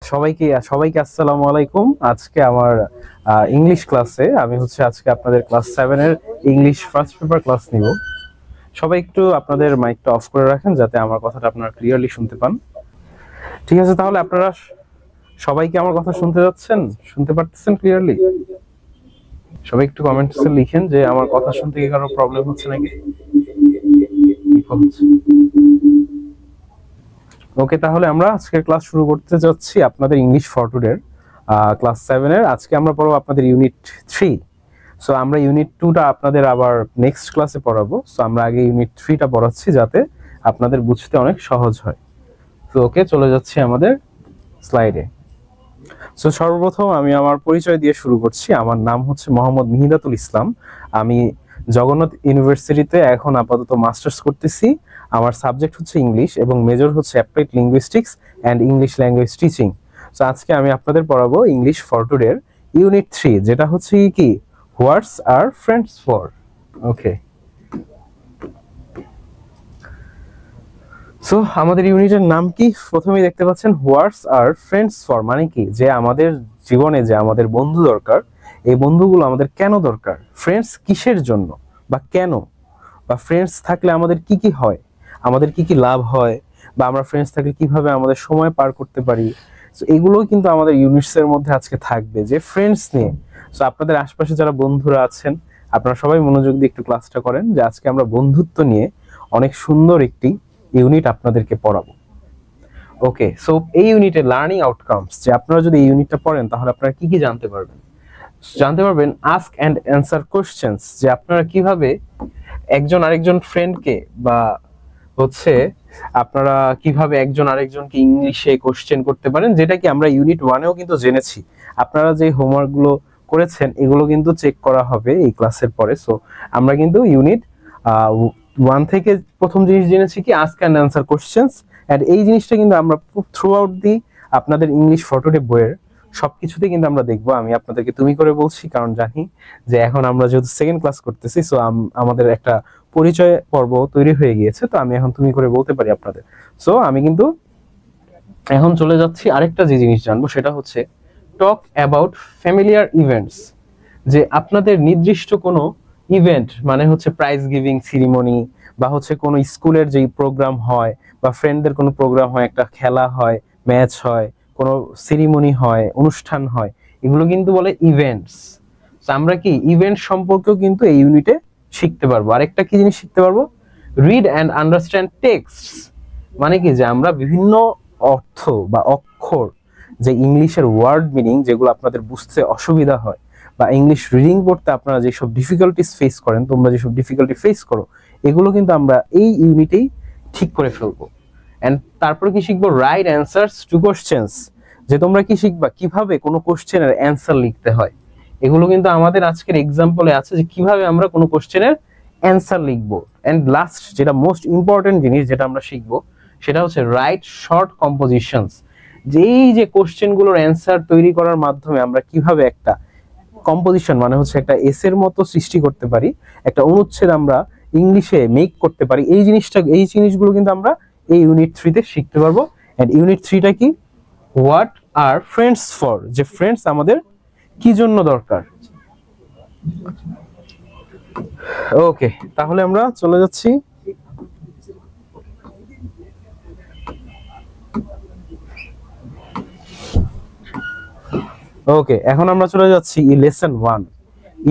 সবাইকে আসসালামু আলাইকুম। আজকে আমার ইংলিশ ক্লাসে আমি আজকে আপনাদের ক্লাস 7 এর ইংলিশ ফার্স্ট পেপার ক্লাস নিব। সবাই একটু আপনাদের মাইকটা অফ করে রাখেন যাতে আমার কথাটা আপনারা ক্লিয়ারলি শুনতে পান। ঠিক আছে, তাহলে আপনারা সবাই কি আমার কথা শুনতে পারতেছেন ক্লিয়ারলি? সবাই একটু কমেন্টসে লিখেন যে আমার কথা শুনতে কি কারো প্রবলেম হচ্ছে নাকি। ওকে, তাহলে আমরা আজকের ক্লাস শুরু করতে যাচ্ছি আপনাদের ইংলিশ ফর টুডে ক্লাস 7 এর। আজকে আমরা পড়াবো আপনাদের ইউনিট 3। সো আমরা ইউনিট 2টা আপনাদের আবার নেক্সট ক্লাসে পড়াবো। সো আমরা আগে ইউনিট 3টা পড়াচ্ছি যাতে আপনাদের বুঝতে অনেক সহজ হয়। তো ওকে, চলে যাচ্ছি আমাদের স্লাইডে। সো সর্বপ্রথম আমি আমার পরিচয় দিয়ে শুরু করছি। আমার নাম মোহাম্মদ মিহিদাতুল ইসলাম। আমি জগন্নাথ ইউনিভার্সিটিতে এখন আপাতত মাস্টার্স করতেছি। আমার সাবজেক্ট ইংলিশ এবং major applied linguistics and English language teaching. So আজকে আমি আপনাদের পড়াবো ইংলিশ ফর টুডে ইউনিট 3, যেটা কি হোয়াটস are friends for. Okay, so আমাদের ইউনিটের নাম কি? প্রথমেই দেখতে পাচ্ছেন হোয়াটস আর ফ্রেন্ডস ফর, মানে কি যে আমাদের জীবনে যে আমাদের বন্ধু দরকার, এই বন্ধুগুলো আমাদের কেন দরকার, ফ্রেন্ডস কিসের জন্য বা কেন, বা ফ্রেন্ডস থাকলে আমাদের কি কি হয়, আমাদের কি কি লাভ হয়, বা আমরা ফ্রেন্ডস থাকলে কিভাবে আমাদের সময় পার করতে পারি। সো এগুলোই কিন্তু আমাদের ইউনিটসের মধ্যে আজকে থাকবে, যে ফ্রেন্ডস নিয়ে। সো আপনাদের আশপাশে যারা বন্ধুরা আছেন আপনারা সবাই মনোযোগ দিয়ে একটু ক্লাসটা করেন, যে আজকে আমরা বন্ধুত্ব নিয়ে অনেক সুন্দর একটি ইউনিট আপনাদেরকে পড়াবো। ওকে, সো এই ইউনিটে লার্নিং আউটকামস, যে আপনারা যদি এই ইউনিটটা পড়েন তাহলে আপনারা কি কি জানতে পারবেন আস্ক এন্ড অ্যান্সার কোশ্চেনস, যে আপনারা কিভাবে একজন আরেকজন ফ্রেন্ডকে বা আপনারা কিভাবে একজন আরেকজনকে ইংলিশে কোশ্চেন করতে পারেন, যেটা কি আমরা ইউনিট 1এও কিন্তু জেনেছি। আপনারা যে হোমওয়ার্ক গুলো করেছেন এগুলো কিন্তু চেক করা হবে এই ক্লাসের পরে। সো আমরা কিন্তু ইউনিট 1 থেকে প্রথম জিনিস জেনেছি কি ask and answer questions, and এই জিনিসটা কিন্তু আমরা থ্রু আউট দি আপনাদের ইংলিশ ফর টুডে বইয়ের সবকিছুতে কিন্তু আমরা দেখবো। আমি আপনাদেরকে তুমি করে বলছি কারণ জানি যে এখন আমরা যেহেতু সেকেন্ড ক্লাস করতেছি, সো আমাদের একটা পরিচয় পর্ব তৈরি হয়ে গিয়েছে, তো আমি এখন তুমি করে বলতে পারি আপনাদের। সো আমি কিন্তু এখন চলে যাচ্ছি আরেকটা যে জিনিস জানবো, সেটা টক অ্যাবাউট ফ্যামিলিয়ার ইভেন্টস, যে আপনাদের নির্দিষ্ট কোনো ইভেন্ট, মানে প্রাইজ গিভিং সিরিমনি, বা কোনো স্কুলের যেই প্রোগ্রাম হয়, বা ফ্রেন্ডদের কোনো প্রোগ্রাম হয়, একটা খেলা হয়, ম্যাচ হয়, কোনো সিরিমনি হয়, অনুষ্ঠান হয়, এগুলো কিন্তু বলে ইভেন্টস। আমরা কি ইভেন্ট সম্পর্কেও কিন্তু এই ইউনিটে শিখতে পারবো। আরেকটা কি জিনিস শিখতে পারবো, রিড অ্যান্ড আন্ডারস্ট্যান্ড টেক্সটস, মানে কি যে আমরা বিভিন্ন অর্থ বা অক্ষর, যে ইংলিশের ওয়ার্ড মিনিং যেগুলো আপনাদের বুঝতে অসুবিধা হয়, বা ইংলিশ রিডিং পড়তে আপনারা যেসব ডিফিকাল্টিস ফেস করেন, তোমরা যেসব ডিফিকাল্টি ফেস করো, এগুলো কিন্তু আমরা এই ইউনিটেই ঠিক করে ফেলবো। এন্ড তারপরে কি শিখবো, রাইট অ্যান্সার্স টু কোশ্চেনস, যে তোমরা কি শিখবা কিভাবে কোনো কোশ্চেনের অ্যান্সার লিখতে হয়। এগুলো কিন্তু আমাদের আজকের এক্সাম্পলে আছে, যে কিভাবে আমরা কোনো কোশ্চেনের অ্যান্সার লিখবো। এন্ড লাস্ট যেটা মোস্ট ইম্পর্টেন্ট জিনিস যেটা আমরা শিখবো, সেটা রাইট শর্ট কম্পোজিশনস, যে এই যে কোশ্চেনগুলোর অ্যান্সার তৈরি করার মাধ্যমে আমরা কিভাবে একটা কম্পোজিশন, মানে একটা এসের মতো সৃষ্টি করতে পারি, একটা অনুচ্ছেদ আমরা ইংলিশে মেক করতে পারি। এই জিনিসগুলো কিন্তু আমরা এই ইউনিট 3তে শিখতে পারবো। এন্ড ইউনিট 3টা কি, হোয়াট আর ফ্রেন্ডস ফর, যে ফ্রেন্ডস আমাদের কি জন্য দরকার। ওকে, তাহলে আমরা চলে যাচ্ছি ওকে, এখন আমরা চলে যাচ্ছি লেসন 1,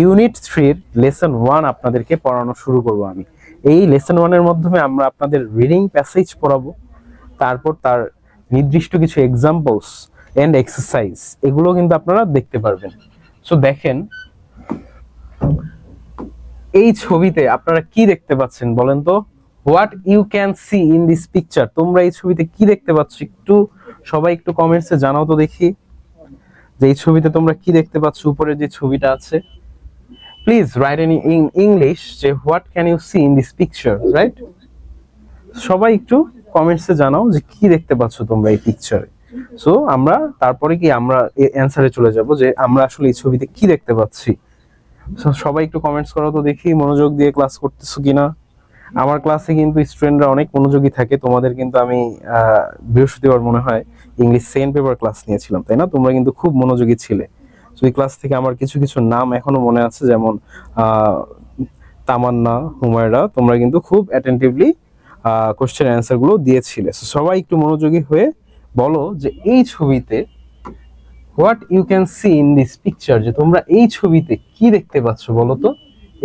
ইউনিট 3 লেসন 1 আপনাদেরকে পড়ানো শুরু করব আমি। এই লেসন 1 এর মাধ্যমে আমরা আপনাদের রিডিং প্যাসেজ পড়াবো, তারপর তার নির্দিষ্ট কিছু এক্সাম্পলস এন্ড এক্সারসাইজ, এগুলো কিন্তু আপনারা দেখতে পারবেন। সো দেখেন এই ছবিতে আপনারা কি দেখতে পাচ্ছেন বলেন তো, what you can see in this picture, তোমরা এই ছবিতে কি দেখতে পাচ্ছ, সবাই একটু কমেন্টসে জানাও তো দেখি, যে এই ছবিতে তোমরা কি দেখতে পাচ্ছ। উপরে যে ছবিটা আছে, প্লিজ রাইট ইন ইংলিশ যে what can you see in this picture, right? সবাই একটু কমেন্টসে জানাও যে কি দেখতে পাচ্ছ তোমরা এই পিকচারে। সো আমরা তারপরে কি আমরা অ্যানসারে চলে যাব, যে আমরা আসলে এই ছবিতে কি দেখতে পাচ্ছি। সবাই একটু কমেন্টস করো তো দেখি, মনোযোগ দিয়ে ক্লাস করতেছো কিনা। আমার ক্লাসে কিন্তু স্টুডেন্টরা অনেক মনোযোগী থাকে। তোমাদের কিন্তু আমি বৃহস্পতিবার মনে হয় ইংলিশ সেকেন্ড পেপার ক্লাস নিয়েছিলাম, তাই না? তোমরা কিন্তু খুব মনোযোগী ছিলে। তো এই ক্লাস থেকে আমার কিছু কিছু নাম এখনো মনে আছে, যেমন তামান্না, হুমায়রা, তোমরা কিন্তু খুব অ্যাটেন্টিভলি কোশ্চেন অ্যান্সার গুলো দিয়েছিলে। সবাই একটু মনোযোগী হয়ে বলো যে এই ছবিতে what you can see in this picture, যে তোমরা এই ছবিতে কি দেখতে পাচ্ছ বলো তো।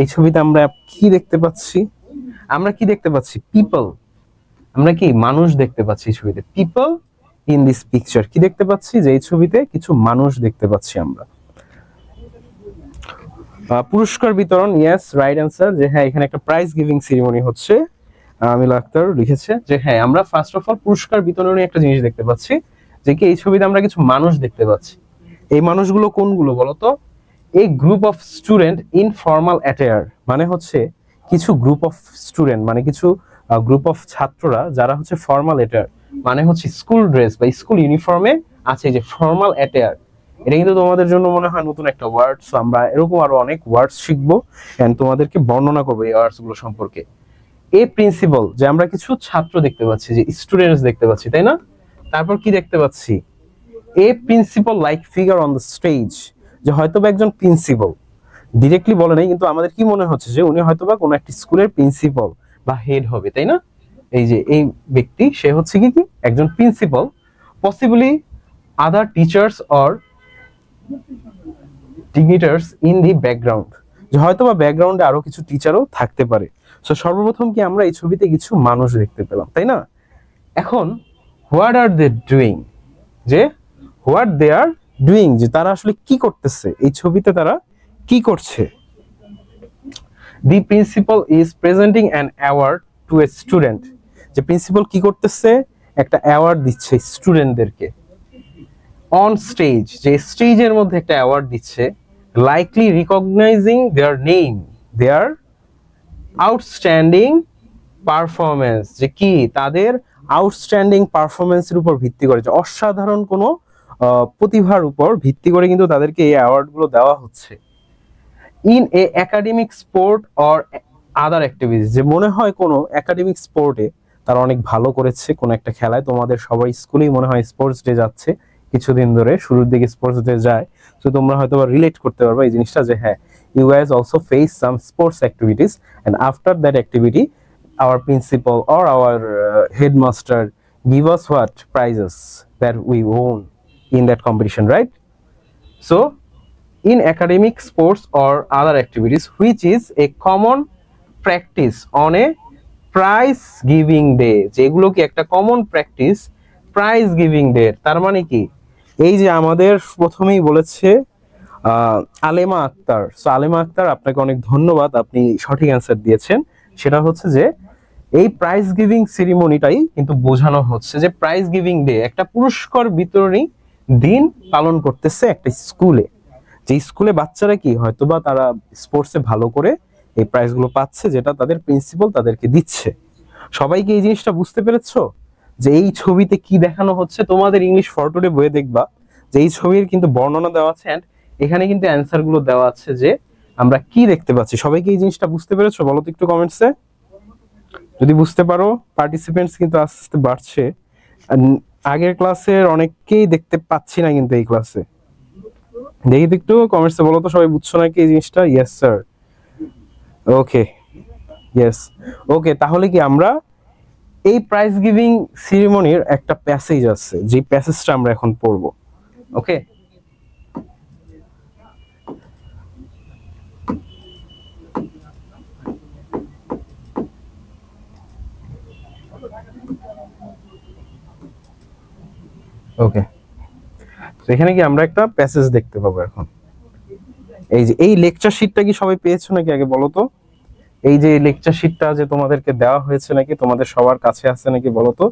এই ছবিতে আমরা কি দেখতে পাচ্ছি? আমরা কি দেখতে পাচ্ছি? পিপল। আমরা কি মানুষ দেখতে পাচ্ছি এই ছবিতে? পিপল ইন দিস পিকচার, কি দেখতে পাচ্ছি? যে এই ছবিতে কিছু মানুষ দেখতে পাচ্ছি আমরা। পুরস্কার বিতরণ, ইয়েস রাইট অ্যান্সার, যে হ্যাঁ এখানে একটা প্রাইজ গিভিং সেরিমনি হচ্ছে। আমিল আক্তার লিখেছে যে হ্যাঁ আমরা ফার্স্ট অফ অল পুরস্কার বিতরণী একটা জিনিস দেখতে পাচ্ছি, যে কি এই ছবিতে আমরা কিছু মানুষ দেখতে পাচ্ছি। এই মানুষগুলো কোনগুলো বলতো? এই group of student in formal attire, মানে হচ্ছে কিছু গ্রুপ অফ স্টুডেন্ট, মানে কিছু গ্রুপ অফ ছাত্ররা যারা হচ্ছে ফর্মাল অ্যাটায়ার, মানে হচ্ছে স্কুল ড্রেস বা স্কুল ইউনিফর্মে আছে। যে ফর্মাল অ্যাটায়ার, এটা কিন্তু তোমাদের জন্য মনে হয় নতুন একটা ওয়ার্ড। সো আমরা এরকম আরো অনেক ওয়ার্ডস শিখবো এন্ড তোমাদেরকে বর্ণনা করবো এই ওয়ার্ডস গুলো সম্পর্কে। এ প্রিন্সিপাল, যে আমরা কিছু ছাত্র দেখতে পাচ্ছি, যে স্টুডেন্টস দেখতে পাচ্ছি, তাই না? তারপর কি দেখতে পাচ্ছি? A principal like figure on the stage, যে হয়তোবা একজন প্রিন্সিপাল, ডিরেক্টলি বলে নাই কিন্তু আমাদের কি মনে হচ্ছে যে উনি হয়তোবা কোনো একটা স্কুলের প্রিন্সিপাল বা হেড হবে, তাই না? এই যে এই ব্যক্তি, সে হচ্ছে কি কি একজন principal. Possibly other teachers or dignitaries in the background, যে হয়তোবা ব্যাকগ্রাউন্ডে আরো কিছু টিচারও থাকতে পারে। সো সর্বপ্রথম কি আমরা এই ছবিতে কিছু মানুষ দেখতে পেলাম, তাই না? এখন হোয়াট আর দে ডুইং, যে হোয়াট দে আর ডুইং, যে তারা আসলে কি করতেছে, এই ছবিতে তারা কি করছে। The principal is presenting an award to a student, যে প্রিন্সিপাল কি করতেছে? একটা অ্যাওয়ার্ড দিচ্ছে স্টুডেন্টদেরকে। অন স্টেজ, যে স্টেজের মধ্যে একটা অ্যাওয়ার্ড দিচ্ছে। Likely recognising their name, their outstanding performance, যে কি তাদের আউটস্ট্যান্ডিং পারফরমেন্সের উপর ভিত্তি করে, যে অসাধারণ কোনো প্রতিভার উপর ভিত্তি করে কিন্তু তাদেরকে এই অ্যাওয়ার্ড গুলো দেওয়া হচ্ছে। In a academic sport or other activities, যে মনে হয় কোনো একাডেমিক স্পোর্টে তারা অনেক ভালো করেছে কোনো একটা খেলায়। তোমাদের সবাই স্কুলেই মনে হয় স্পোর্টস ডে যাচ্ছে কিছুদিন ধরে, শুরুর দিকে স্পোর্টস ডে যায়। তো তোমরা হয়তো রিলেট করতে পারবে এই জিনিসটা, যে হ্যাঁ you guys also face some sports activities and after that activity our principal or our headmaster give us what prizes that we won in that competition, right? So in academic, sports or other activities which is a common practice on a prize giving day, যেগুলো কি একটা common practice prize giving day. তার মানে কি, এই যে আমাদের প্রথমেই বলেছে আলেমা আক্তার। সো আলেমা আক্তার, আপনাকে অনেক ধন্যবাদ, আপনি সঠিক অ্যান্সার দিয়েছেন। সেটা হচ্ছে যে এই প্রাইজ গিভিং সেরিমনিটাই কিন্তু বোঝানো হচ্ছে যে প্রাইজ গিভিং ডে, একটা পুরস্কার বিতরণী দিন পালন করতেছে একটা স্কুলে। যে স্কুলে বাচ্চারা কি হয়তোবা তারা স্পোর্টসে ভালো করে এই প্রাইজগুলো পাচ্ছে, যেটা তাদের প্রিন্সিপাল তাদেরকে দিচ্ছে। সবাইকে এই জিনিসটা বুঝতে পেরেছো যে এই ছবিতে কি দেখানো হচ্ছে? তোমাদের ইংলিশ ফর টুডে বইয়ে দেখবা যে এই ছবির কিন্তু বর্ণনা দেওয়া আছে এন্ড এখানে কিন্তু অ্যান্সার গুলো দেওয়া আছে যে আমরা কি দেখতে পাচ্ছি। সবাইকে এই জিনিসটা বুঝতে পেরেছো? বলো তো একটু কমেন্টসে। যদি বুঝতে পারো, পার্টিসিপেন্টস কিন্তু আস্তে আস্তে বাড়ছে। আগের ক্লাসের অনেককেই দেখতে পাচ্ছি না কিন্তু এই ক্লাসে। দেখি তো একটু কমেন্টসে বলো তো সবাই বুঝছো নাকি এই জিনিসটা? ইয়েস স্যার, ওকে, ইয়েস, ওকে। তাহলে কি আমরা এই প্রাইজ গিভিং সেরিমনির একটা প্যাসেজ আছে, যে প্যাসেজটা আমরা এখন পড়বো। ওকে, ওকে। এখানে কি আমরা একটা প্যাসেজ দেখতে পাবো এখন। এই যে এই লেকচার শিটটা কি সবাই পেয়েছো নাকি আগে বলো তো? এই যে লেকচার শিটটা যে তোমাদেরকে দেওয়া হয়েছে নাকি তোমাদের সবার কাছে আছে নাকি বলো তো?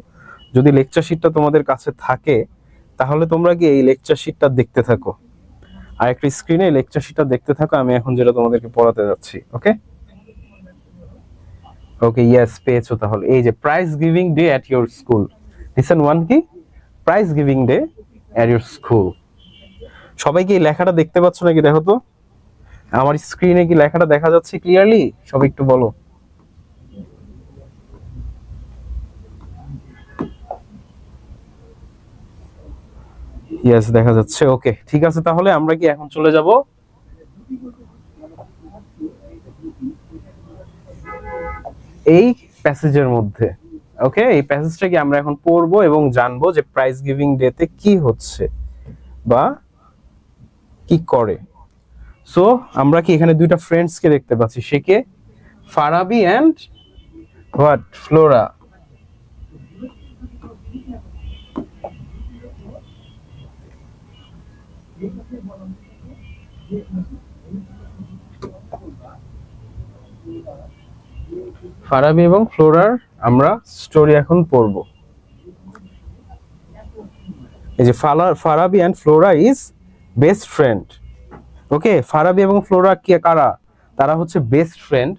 যদি লেকচার শিটটা তোমাদের কাছে থাকে তাহলে তোমরা কি এই লেকচার শিটটা দেখতে থাকো, আর একটা স্ক্রিনে লেকচার শিটটা দেখতে থাকো, আমি এখন যেটা তোমাদেরকে পড়াতে যাচ্ছি। ওকে, ওকে, ইয়েস, পেয়েছো। তাহলে এই যে prize giving day at your school, listen one, কি prize giving day at your school. সবাই কি এই লেখাটা দেখতে পাচ্ছ নাকি? দেখো তো আমার স্ক্রিনে কি লেখাটা দেখা যাচ্ছে ক্লিয়ারলি? সবাই একটু বলো। ইয়েস, দেখা যাচ্ছে। ওকে, ঠিক আছে, তাহলে আমরা কি এখন চলে যাব এই প্যাসেজের মধ্যে। ওকে, এই প্যাসেজটা কি আমরা এখন পড়বো এবং জানবো যে প্রাইজ গিভিং ডে তে কি হচ্ছে বা কি করে। সো আমরা কি এখানে দুইটা ফ্রেন্ডস কে দেখতে পাচ্ছি, সে কে? Farabi and what? Flora. Farabi এবং ফ্লোরার আমরা স্টোরি এখন পড়ব। এই যে Farabi and Flora is best friend. Okay, Farabi এবং ফ্লোরা কি কারা? তারা হচ্ছে best friend.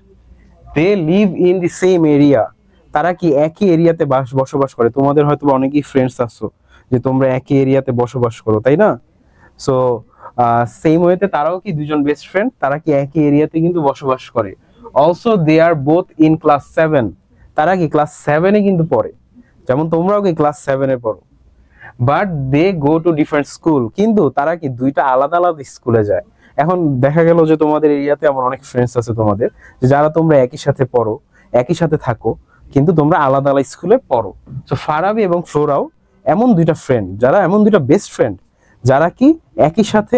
They live in the same area. তারা কি একই এরিয়াতে বসবাস করে। তোমাদের হয়তো অনেকেই ফ্রেন্ডস আছো যে তোমরা একই এরিয়াতে বসবাস করো, তাই না? সো সেম ওয়েতে তারাও কি দুজন বেস্ট ফ্রেন্ড, তারা কি একই এরিয়াতে কিন্তু বসবাস করে। Also they are both in class 7। তারা কি ক্লাস 7 এ কিন্তু পড়ে, যেমন তোমরাও কি ক্লাস 7 এ পড়ো। But they go to different school. কিন্তু তারা কি দুইটা আলাদা আলাদা স্কুলে যায়। এখন দেখা গেল যে তোমাদের এরিয়াতে এমন অনেক ফ্রেন্ডস আছে তোমাদের, যে যারা তোমরা একই সাথে পড়ো, একই সাথে থাকো, কিন্তু তোমরা আলাদা আলাদা স্কুলে পড়ো। তো ফারাবি এবং ফ্লোরাও এমন দুইটা ফ্রেন্ড, যারা এমন দুইটা বেস্ট ফ্রেন্ড, যারা কি একই সাথে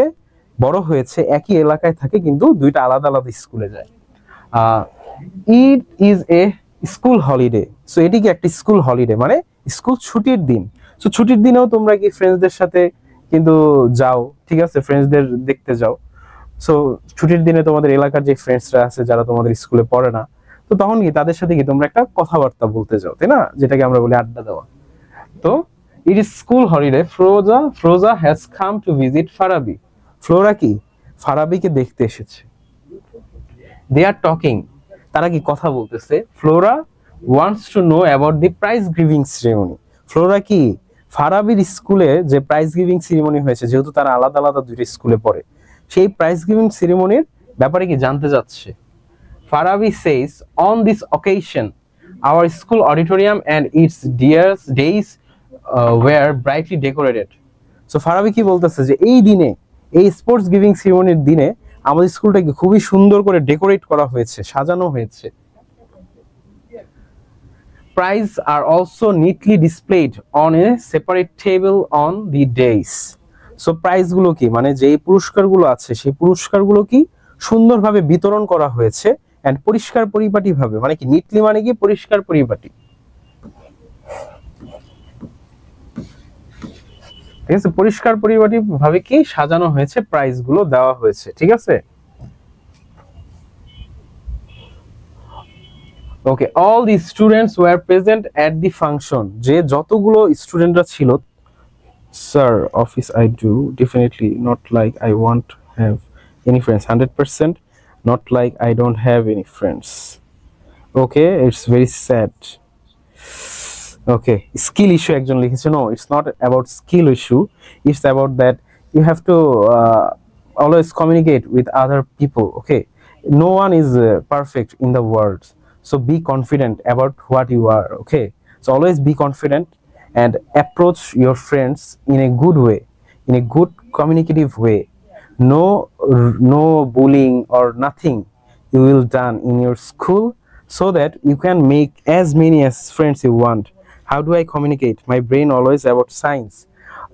বড় হয়েছে, একই এলাকায় থাকে, কিন্তু দুইটা আলাদা আলাদা স্কুলে যায়। It is a school holiday. So এটি কি একটা স্কুল হলিডে, মানে স্কুল ছুটির দিন। সো ছুটির দিনেও তোমরা কি ফ্রেন্ডসদের সাথে কিন্তু যাও, ঠিক আছে, ফ্রেন্ডসদের দেখতে যাও। সো ছুটির দিনে তোমাদের এলাকার যে ফ্রেন্ডসরা আছে, যারা তোমাদের স্কুলে পড়ে না, তো তখন কি তাদের সাথে কি তোমরা একটা কথাবার্তা বলতে যাও, তাই না? যেটাকে আমরা বলি আড্ডা দেওয়া। তো it is school holiday. Flora has come to visit Farabi. Flora কি ফারাবিকে দেখতে এসেছে। They are talking. তারা কি কথা বলতেছে। Flora wants to know about the prize giving ceremony. Flora কি ফারাবির স্কুলে যে প্রাইজ গিভিং সেরেমনি হয়েছে, যেহেতু তারা আলাদা আলাদা দুইটা স্কুলে পড়ে, সেই প্রাইজ গিভিং সেরেমনির ব্যাপারে কি জানতে যাচ্ছে। Farabi says on this occasion our school auditorium and its dais were brightly decorated. So Farabi কি বলতেছে যে এই দিনে, এই স্পোর্টস গিভিং সেরেমনির দিনে আমাদের স্কুলটাকে খুবই সুন্দর করে ডেকোরেট করা হয়েছে, সাজানো হয়েছে। Prize are also neatly displayed on a separate table on the days. So prize গুলো কি, মানে যে পুরস্কারগুলো আছে, সেই পুরস্কারগুলো কি সুন্দরভাবে বিতরণ করা হয়েছে, এন্ড পরিষ্কার পরিপাটি ভাবে, মানে কি নিটলি মানে কি পরিষ্কার পরিপাটি, ঠিক আছে, পরিষ্কার পরিপাটি ভাবে কি সাজানো হয়েছে, প্রাইজ গুলো দেওয়া হয়েছে, ঠিক আছে। Okay, all the students were present at the function. যে যতগুলো স্টুডেন্টরা ছিল। Sir, office I do definitely not like I want have any friends, 100% not like I don't have any friends. Okay, it's very sad. Okay, skill issue একজন লিখেছে। No, it's not about skill issue, it's about that you have to always communicate with other people. Okay, no one is perfect in the world, so be confident about what you are. Okay, so always be confident and approach your friends in a good way, in a good communicative way. No bullying or nothing you will done in your school, so that you can make as many as friends you want. How do I communicate? My brain always about science.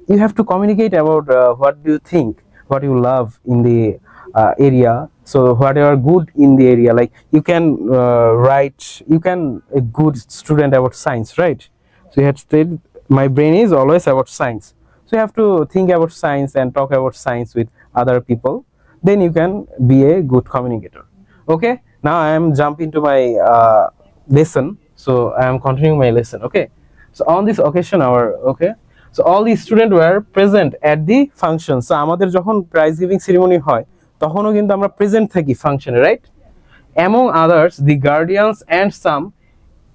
You have to communicate about what do you think, what you love in the area. So what you are good in the area, like you can write, you can a good student about science, right? So you have said my brain is always about science, so you have to think about science and talk about science with other people, then you can be a good communicator. Okay, now I am jumping to my lesson, so I am continuing my lesson. Okay, so on this occasion our, okay, so all the students were present at the function. So আমাদের যখন prize giving ceremony হয়, তখনও কিন্তু আমরা present থাকি ফাংশনে, right? Among others, the guardians and some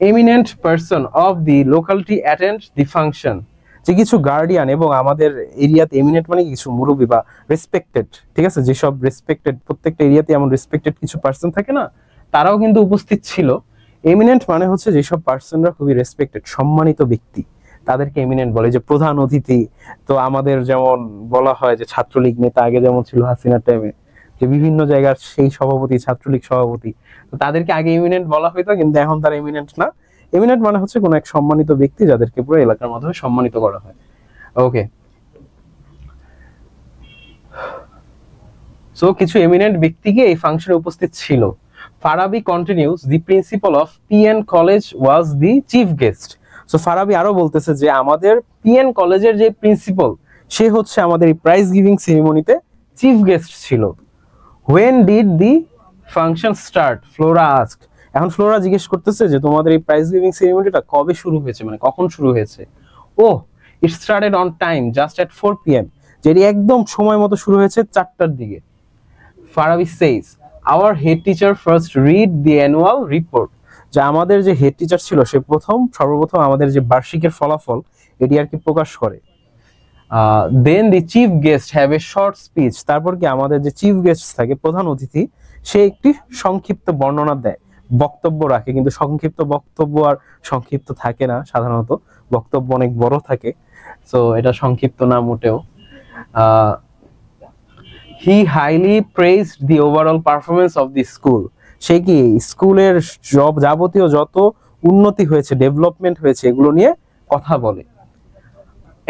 eminent person of the locality attend the function. যে কিছু গার্ডিয়ান এবং আমাদের এরিয়াতে, এমিনেন্ট মানে কিছু মুরব্বী বা রেসপেক্টেড, ঠিক আছে, যেসব রেসপেক্টেড, প্রত্যেকটা এরিয়াতে এমন রেসপেক্টেড কিছু পার্সন থাকে না, তারাও কিন্তু উপস্থিত ছিল। এমিনেন্ট মানে হচ্ছে যেসব পার্সনরা খুবই রেসপেক্টেড, সম্মানিত ব্যক্তি, তাদেরকে এমিনেন্ট বলে। যে প্রধান অতিথি, তো আমাদের যেমন বলা হয় যে ছাত্রলীগ নেতা আগে যেমন ছিল হাসিনার টাইমে, যে বিভিন্ন জায়গার সেই সভাপতি, ছাত্রলীগ সভাপতি, তো তাদেরকে আগে এমিনেন্ট বলা হইতো, কিন্তু এখন তারা এমিনেন্ট না। এমিনেন্ট মানে হচ্ছে কোনো এক সম্মানিত ব্যক্তি যাদেরকে পুরো এলাকার মাধ্যমে সম্মানিত করা হয়। ওকে, সো কিছু এমিনেন্ট ব্যক্তিকে এই ফাংশনে উপস্থিত ছিল। Farabi continuous, the principal of PN college was the chief guest. So Farabi আরো বলতেছে যে আমাদের পিএন কলেজের যে প্রিন্সিপাল, সে হচ্ছে আমাদের এই প্রাইজ গিভিং সেরিমনিতে চিফ গেস্ট ছিল। When did the function start, Flora asked. এখন ফ্লোরা জিজ্ঞেস করতেছে যে তোমাদের এই প্রাইজ গিভিং সেরিমনিটা কবে শুরু হয়েছে, মানে কখন শুরু হয়েছে। Oh, it started on time just at 4 PM, যেটি একদম সময় মতো শুরু হয়েছে 4টার দিকে। Farabi says, our head teacher first read the annual report. যে আমাদের যে হেড টিচার ছিল সে সর্বপ্রথম আমাদের যে বার্ষিকের ফলাফল এটি আর কি প্রকাশ করে। Then the chief guest have a short speech. তারপর কি আমাদের যে চিফ গেস্ট থাকে, প্রধান অতিথি, সে একটি সংক্ষিপ্ত বর্ণনা দেয়, বক্তব্য রাখে। কিন্তু সংক্ষিপ্ত বক্তব্য আর সংক্ষিপ্ত থাকে না, সাধারণত বক্তব্য অনেক বড় থাকে, সো এটা সংক্ষিপ্ত না মোটেও। He highly praised the overall performance of the school. সে কি স্কুলের যাবতীয় যত উন্নতি হয়েছে, ডেভেলপমেন্ট হয়েছে, এগুলো নিয়ে কথা বলে।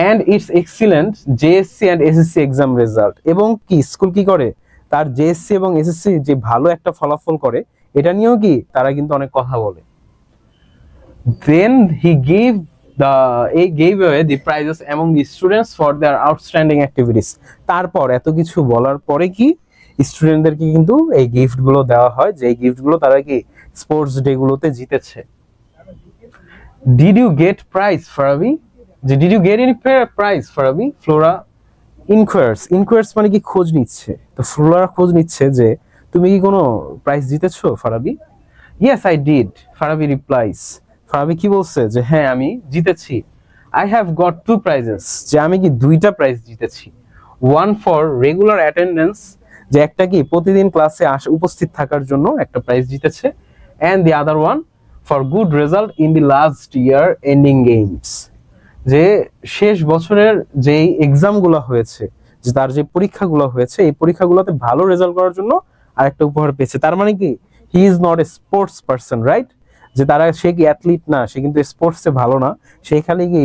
And its excellent JSC and SSC exam result. এবং কি স্কুল কি করে, তার JSC এবং SSC যে ভালো একটা ফলাফল করে, এটা নিয়েও কি তারা কিন্তু অনেক কথা বলে। Then he gave away the prizes among the students for their outstanding activities. তারপর এত কিছু বলার পরে কি স্টুডেন্টদেরকে কিন্তু এই গিফট গুলো দেওয়া হয়, যে এই গিফট গুলো তারা কি স্পোর্টস ডে গুলোতে জিতেছে। Did you get prize, Farabi? Did you get any prize, Farabi? Flora inquires মানে কি খোঁজ নিচ্ছে। তো ফ্লোরা খোঁজ নিচ্ছে যে তুমি কি কোনো প্রাইজ জিতেছো, Farabi? Yes, I did, Farabi replies. Farabi কি বলছে যে হ্যাঁ আমি জিতেছি। I have got 2 prizes, যে আমি কি 2টা প্রাইজ জিতেছি। One for regular attendance, যে একটা কি প্রতিদিন ক্লাসে উপস্থিত থাকার জন্য একটা প্রাইজ জিতেছে, and the other one for good result in the last year ending games, যে শেষ বছরের যেই এক্সামগুলো হয়েছে, যে তার যে পরীক্ষাগুলো হয়েছে, এই পরীক্ষাগুলোতে ভালো রেজাল্ট করার জন্য আরেকটা উপহার পেয়েছে। তার মানে কি he is not a sports person, right? যে সে কি অ্যাথলিট না, সে কিন্তু স্পোর্টসে ভালো না, সে খালি কি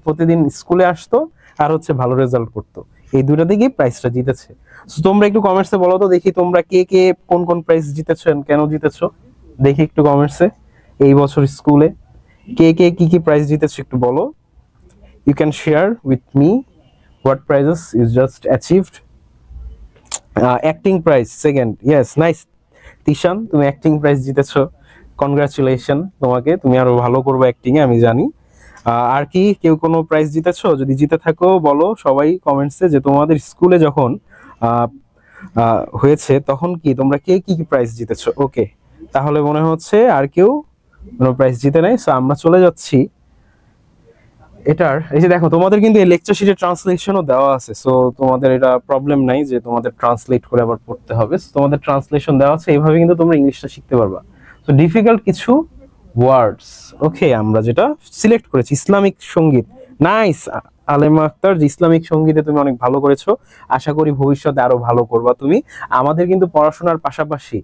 প্রতিদিন স্কুলে আসতো আর হচ্ছে ভালো রেজাল্ট করতো, এই দুইটা দিকেই প্রাইজটা জিতেছে। সো তোমরা একটু কমেন্টসে বলো তো দেখি তোমরা কে কে কোন কোন প্রাইজ জিতেছো, কেন জিতেছো, দেখি একটু কমেন্টসে। এই বছর স্কুলে কে কে কি প্রাইজ জিতেছো একটু বলো। You can share with me what prizes you just achieved. Acting prize second, yes, nice. Tishan, তুমি অ্যাক্টিং প্রাইজ জিতেছো, কনগ্রাচুলেশন তোমাকে, তুমি আরো ভালো করবে অ্যাক্টিং এ আমি জানি। আর কি কেউ কোনো প্রাইজ জিতেছো? যদি জিতে থাকো বলো সবাই কমেন্টসে যে তোমাদের স্কুলে যখন হয়েছে তখন কি তোমরা কে কি প্রাইজ জিতেছো। ওকে, তাহলে মনে হচ্ছে আর কেউ কোনো প্রাইজ জিতে নাই। সো আমরা চলে যাচ্ছি এটার, এই যে দেখো তোমাদের কিন্তু এই লেকচার শিটের ট্রান্সলেশনও দেওয়া আছে। সো তোমাদের এটা প্রবলেম নাই যে তোমাদের ট্রান্সলেট করে আবার পড়তে হবে। তোমাদের ট্রান্সলেশন দেওয়া আছে, এইভাবে কিন্তু তোমরা ইংলিশটা শিখতে পারবা। সো ডিফিকাল্ট কিছু ওয়ার্ডস, ওকে, আমরা যেটা সিলেক্ট করেছি ইসলামিক সঙ্গীত। নাইস আলেমা আক্তার, যে ইসলামিক সঙ্গীতে তুমি অনেক ভালো করেছো, আশা করি ভবিষ্যতে আরো ভালো করবা তুমি। আমাদের কিন্তু পড়াশোনার পাশাপাশি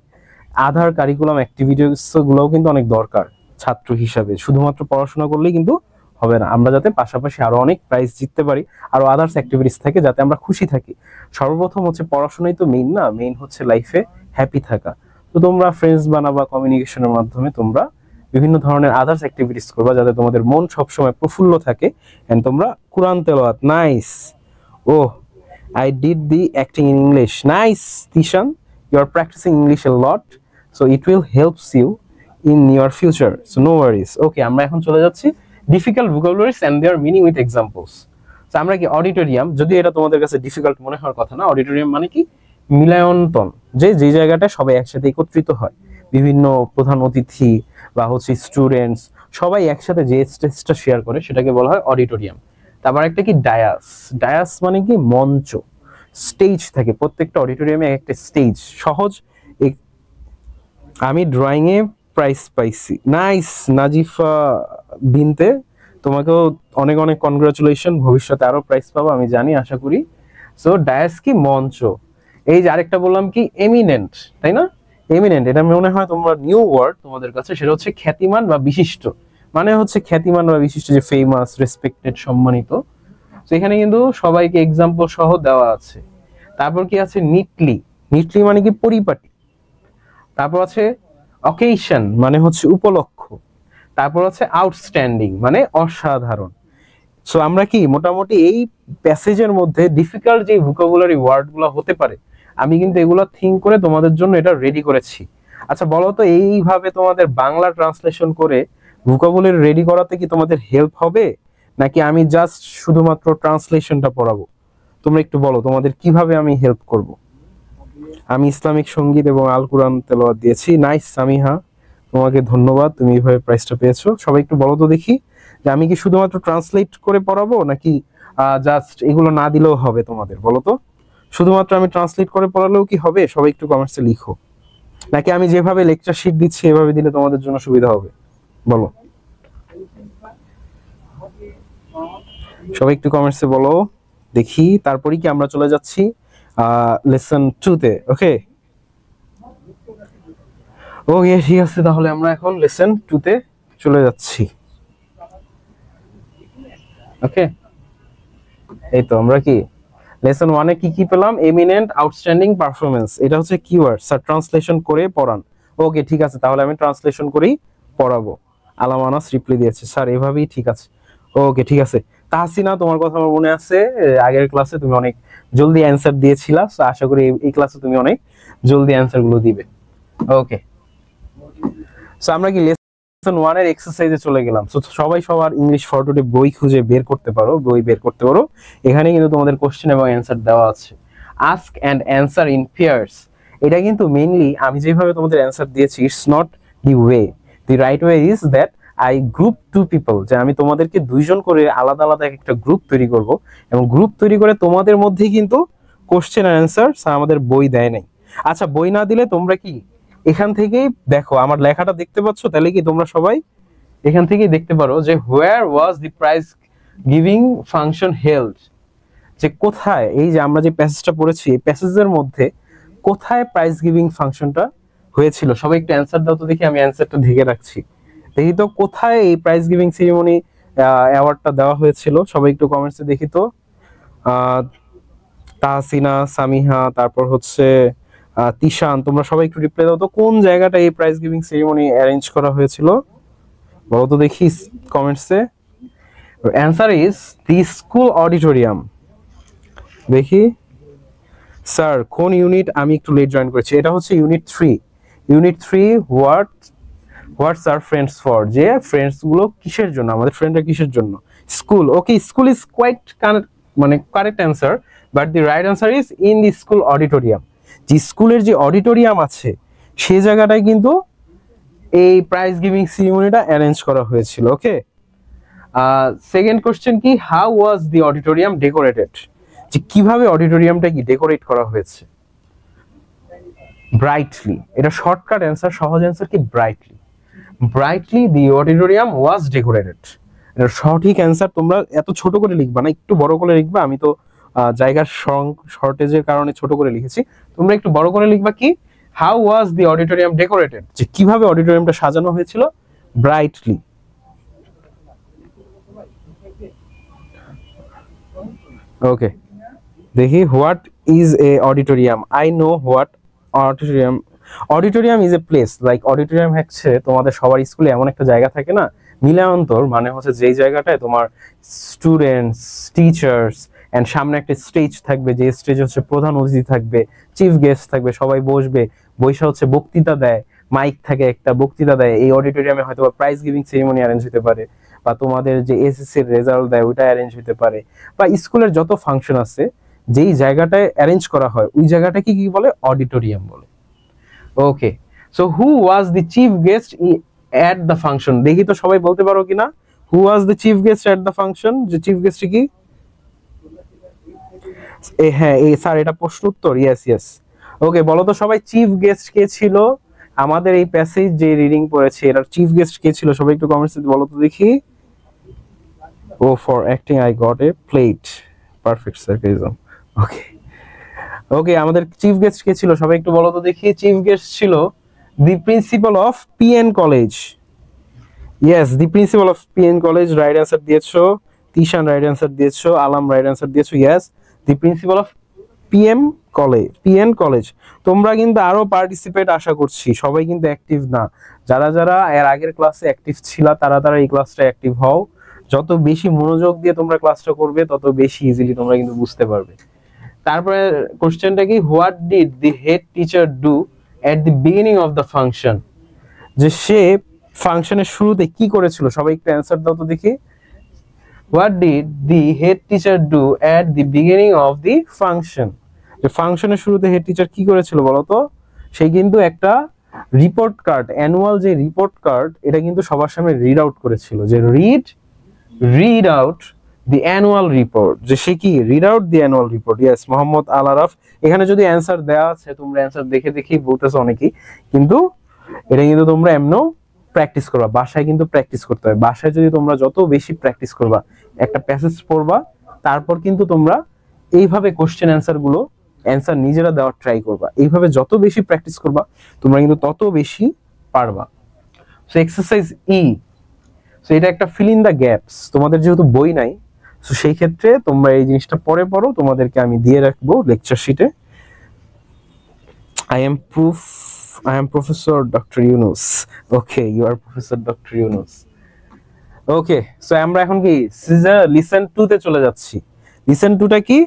আধার কারিকুলাম অ্যাক্টিভিটিস গুলোও কিন্তু অনেক দরকার ছাত্র হিসাবে। শুধুমাত্র পড়াশোনা করলেই কিন্তু হবে না, আমরা যাতে পাশাপাশি আরো অনেক প্রাইজ জিততে পারি, আরো আদার্স অ্যাক্টিভিটিস থাকে, যাতে আমরা খুশি থাকি। সর্বপ্রথম হচ্ছে পড়াশোনাই তো মেইন না, মেইন হচ্ছে লাইফে হ্যাপি থাকা। তো তোমরা ফ্রেন্ডস বানাবা, কমিউনিকেশনের মাধ্যমে তোমরা বিভিন্ন ধরনের আদার্স অ্যাক্টিভিটিস করবা, যাতে তোমাদের মন সবসময় প্রফুল্ল থাকে। এন্ড তোমরা কোরআন তেলাওয়াত, nice. Oh, I did the acting in English. Nice, Tishan. You are practicing English a lot, so it will helps you in your future. So no worries. Okay, আমরা এখন চলে যাচ্ছি difficult vocabularies and their meaning with examples. তো আমরা কি auditorium, যদি এটা তোমাদের কাছে ডিফিকাল্ট মনে হওয়ার কথা না, অডিটোরিয়াম মানে কি মিলনায়তন, যে জায়গাটা সবাই একসাথে একত্রিত হয়, বিভিন্ন প্রধান অতিথি বা হচ্ছে স্টুডেন্টস সবাই একসাথে যে স্টেজটা শেয়ার করে সেটাকে বলা হয় অডিটোরিয়াম। তারপর একটা কি ডায়াস, ডায়াস মানে কি মঞ্চ, স্টেজ থাকে প্রত্যেকটা অডিটোরিয়ামে, একটা স্টেজ। সহজ, আমি ড্রয়িং এ প্রাইজ পাইছি। নাইস নাজিফা বিনতে, তোমাকেও অনেক অনেক কনগ্রাচুলেশন, ভবিষ্যতে আরো প্রাইজ পাবো আমি জানি, আশা করি। সো ডায়াস কি? মঞ্চ। এই যে আরেকটা বললাম কি? এমিনেন্ট, তাই না? এমিনেন্ট, এটা মনে হয় তোমরা নিউ ওয়ার্ড তোমাদের কাছে, সেটা হচ্ছে খ্যাতিমান বা বিশিষ্ট, মানে হচ্ছে খ্যাতিমান বা বিশিষ্ট, যে ফেমাস, রেসপেক্টেড, সম্মানিত। তো এখানে কিন্তু সবাইকে এক্সাম্পল সহ দেওয়া আছে। তারপর কি আছে? নিটলি। নিটলি মানে কি? পরিপাটি। তারপর আছে অকেশন, মানে হচ্ছে উপলক্ষ। তারপর আছে আউটস্ট্যান্ডিং, মানে অসাধারণ। সো আমরা কি মোটামুটি এই প্যাসেজের মধ্যে ডিফিকাল্ট যে ভোকাবুলারি ওয়ার্ডগুলো হতে পারে, আমি কিন্তু এগুলো থিঙ্ক করে তোমাদের জন্য এটা রেডি করেছি। আচ্ছা বলো তো, এইভাবে তোমাদের বাংলা ট্রান্সলেশন করে ভোকাবুলারি রেডি করাতে কি তোমাদের হেল্প হবে, নাকি আমি জাস্ট শুধুমাত্র ট্রান্সলেশনটা পড়াবো? তোমরা একটু বলো তোমাদের কিভাবে আমি হেল্প করব। আমি ইসলামিক সঙ্গীত এবং আল কোরআন তেলাওয়াত দিয়েছি। নাইস সামিহা, তোমাকে ধন্যবাদ, তুমি এইভাবে প্রাইজটা পেয়েছো। সবাই একটু বলো তো দেখি, যে আমি কি শুধুমাত্র ট্রান্সলেট করে পড়াবো, নাকি জাস্ট এগুলো না দিলেও হবে তোমাদের? বলো তো, শুধুমাত্র আমি ট্রান্সলেট করে পড়ালেও কি হবে? সবাই একটু কমেন্টসে লিখো। নাকি আমি যেভাবে লেকচার শিট দিচ্ছি এভাবে দিলে তোমাদের জন্য সুবিধা হবে? বলো, সবাই একটু কমেন্টসে বলো দেখি। তারপরে কি আমরা চলে যাচ্ছি লেসন 2 তে। ওকে ওকে, ঠিক আছে, তাহলে আমরা এখন লেসন 2 তে চলে যাচ্ছি। ওকে, এই তো আমরা কি লেসন 1 এ কি কি পেলাম? Eminent, outstanding, performance. এটা হচ্ছে কিওয়ার্ড। স্যার ট্রান্সলেশন করে পড়ান। ওকে ঠিক আছে, তাহলে আমি ট্রান্সলেশন করেই পড়াবো। আলাম আনাস রিপ্লাই দিয়েছে, স্যার এভাবেই ঠিক আছে। ওকে ঠিক আছে। তাহসিনা, তোমার কথা আমার মনে আছে, আগের ক্লাসে তুমি অনেক জলদি অ্যানসার দিয়েছিলা। সো আশা করি এই ক্লাসে তুমি অনেক জলদি অ্যানসার গুলো দিবে। ওকে, সো আমরা কি লেসন 1 এর এক্সারসাইজে চলে গেলাম। সো সবাই সবার ইংলিশ ফর টুডে বই খুঁজে বের করতে পারো, বই বের করতে পারো। এখানে কিন্তু তোমাদের কোশ্চেন এবং অ্যানসার দেওয়া আছে। Ask and answer in pairs. এটা কিন্তু মেইনলি আমি যেভাবে তোমাদের অ্যানসার দিয়েছি, it's not the way. The right way is that I group two people, যে আমি তোমাদেরকে দুইজন করে আলাদা আলাদা একটা গ্রুপ তৈরি করব, এবং গ্রুপ তৈরি করে তোমাদের মধ্যেই কিন্তু কোশ্চেন আর অ্যানসার আমাদের বই দেয় নাই। আচ্ছা বই না দিলে তোমরা কি এখান থেকেই দেখো, আমার লেখাটা দেখতে পাচ্ছ, তাহলে কি তোমরা সবাই এখান থেকেই দেখতে পারো যে where was the prize giving function held, যে কোথায়, এই যে আমরা যে প্যাসেজটা পড়েছি এই প্যাসেজের মধ্যে কোথায় প্রাইজ গিভিং ফাংশনটা হয়েছিল। সবাই একটু অ্যানসার দাও তো দেখি, আমি অ্যানসারটা ঢেকে রাখছি। দেখি তো কোথায় এই প্রাইজ গিভিং সেরিমনি অ্যাওয়ার্ডটা দেওয়া হয়েছিল। সবাই একটু কমেন্টসে দেখি তো। তাহসিনা, সামিহা, তারপর হচ্ছে তিশান, তোমরা সবাই একটু রিপ্লাই দাও তো, কোন জায়গাটা এই প্রাইজ গিভিং সেরিমনি অ্যারেঞ্জ করা হয়েছিল বলো তো দেখি কমেন্টসে। Answer is the school auditorium. দেখি স্যার কোন ইউনিট? আমি একটু লেট জয়েন করেছি। এটা হচ্ছে unit 3। Unit 3 what's are friends for, যে ফ্রেন্ডস গুলো কিসের জন্য, আমাদের ফ্রেন্ডরা কিসের জন্য? School. Okay, school is quite মানে correct answer, but the right answer is in the school auditorium. যে স্কুলের যে অডিটোরিয়াম আছে সেই জায়গাটায় কিন্তু এই প্রাইজ গিভিং সেরিমনিটা অ্যারেঞ্জ করা হয়েছিল। ওকে, সেকেন্ড কোশ্চেন কি? How was the auditorium decorated, যে কিভাবে অডিটোরিয়ামটা কি ডেকোরেট করা হয়েছে? ব্রাইটলি। এটা শর্টকাট অ্যান্সার, সহজ অ্যান্সার কি? Brightly. Brightly the auditorium was decorated, এটা সঠিক অ্যান্সার। তোমরা এত ছোট করে লিখবা না, একটু বড় করে লিখবা। আমি তো জায়গার শর্টেজের কারণে ছোট করে লিখেছি, তোমরা একটু বড় করে লিখবা। কি? How was the auditorium decorated, যে কিভাবে অডিটোরিয়ামটা সাজানো হয়েছিল? ব্রাইটলি। ওকে, দেখি what is a auditorium. I know what auditorium. Auditorium is a place, like auditorium হচ্ছে তোমাদের সবার স্কুলে এমন একটা জায়গা থাকে না, মিলনায়ন্তর, মানে হচ্ছে যেই জায়গাটায় তোমার স্টুডেন্টস, টিচার্স এন্ড সামনে একটা স্টেজ থাকবে, যে স্টেজ হচ্ছে প্রধান অতিথি থাকবে, চিফ গেস্ট থাকবে, সবাই বসবে, বৈশা হচ্ছে বক্তৃতা দেয়, মাইক থাকে একটা, বক্তৃতা দেয়। এই অডিটোরিয়ামে হয়তো প্রাইজ গিভিং সেরিমনি অ্যারেঞ্জ হতে পারে, বা তোমাদের যে এসএসসি এর রেজাল্ট দেয় ওইটা অ্যারেঞ্জ হতে পারে, বা স্কুলের যত ফাংশন আছে যেই জায়গাটায় অ্যারেঞ্জ করা হয় ওই জায়গাটাকে কি বলে? অডিটোরিয়াম বলে। Okay, so who was the chief guest at the function? দেখি তো সবাই বলতে পারো কিনা, who was the chief guest at the function? যে চিফ গেস্ট কি? হ্যাঁ এই স্যার, এটা প্রশ্ন উত্তর। Yes yes. ওকে, বলো তো সবাই চিফ গেস্ট কে ছিল আমাদের এই প্যাসেজ যে রিডিং পড়েছে, এটার চিফ গেস্ট কে ছিল? সবাই একটু কমেন্টসে বলো তো দেখি। Oh, for acting I got a plate. Perfect sarcasm. Okay. ওকে, আমাদের চিফ গেস্ট কে ছিল সবাই একটু বলো তো দেখি। চিফ গেস্ট ছিল the principal of PN college. Yes, the principal of PN college, right answer দিয়েছো। তিশান রাইট অ্যান্সার দিয়েছো, আলাম রাইট অ্যান্সার দিয়েছো। Yes, the principal of PN college. তোমরা কিন্তু আরো পার্টিসিপেট আশা করছি, সবাই কিন্তু অ্যাক্টিভ না। যারা যারা এর আগের ক্লাসে অ্যাক্টিভ ছিল তারা তারা এই ক্লাসটা অ্যাক্টিভ হও। যত বেশি মনোযোগ দিয়ে তোমরা ক্লাসটা করবে তত বেশি ইজিলি তোমরা কিন্তু বুঝতে পারবে। তারপরে কোশ্চেনটা কি, what did the head teacher do at the beginning of the function? যে সে ফাংশনের শুরুতে কি করেছিল, সবাই একটু অ্যান্সার দাও তো দেখি। What did the head teacher do at the beginning of the function? যে ফাংশনের শুরুতে হেড টিচার কি করেছিল বলো তো? সে কিন্তু একটা রিপোর্ট কার্ড, অ্যানুয়াল যে রিপোর্ট কার্ড, এটা কিন্তু সবার সামনে রিড আউট করেছিল, যে read out the annual report. যে সে কি read out the annual report. Yes, Mohammad Al Araf. এখানে যদি অ্যান্সার দেওয়া আছে, তোমরা অ্যান্সার দেখে দেখেই বলতেছো অনেকেই, কিন্তু এটা কিন্তু তোমরা এমনও প্র্যাকটিস করবা, বাসায় কিন্তু প্র্যাকটিস করতে হবে। বাসায় যদি তোমরা যত বেশি প্র্যাকটিস করবা, একটা প্যাসেজ পড়বা, তারপর কিন্তু তোমরা এইভাবে কোশ্চেন অ্যান্সার নিজেরা দেওয়ার ট্রাই করবা। এইভাবে যত বেশি প্র্যাকটিস করবা তোমরা কিন্তু তত বেশি পারবা। সো এক্সারসাইজ ই, সো এটা একটা ফিল ইন দ্য গ্যাপস। তোমাদের যেহেতু বই নাই, সো সেই ক্ষেত্রে তোমরা এই জিনিসটা পরে পড়ো, তোমাদেরকে আমি দিয়ে রাখবো লেকচার শিটে। I am Professor Dr. Yunus. Okay, you are Professor Dr. Yunus. Okay, so আমরা এখন কি লিসেন 2 তে চলে যাচ্ছি। লিসেন 2টা কি?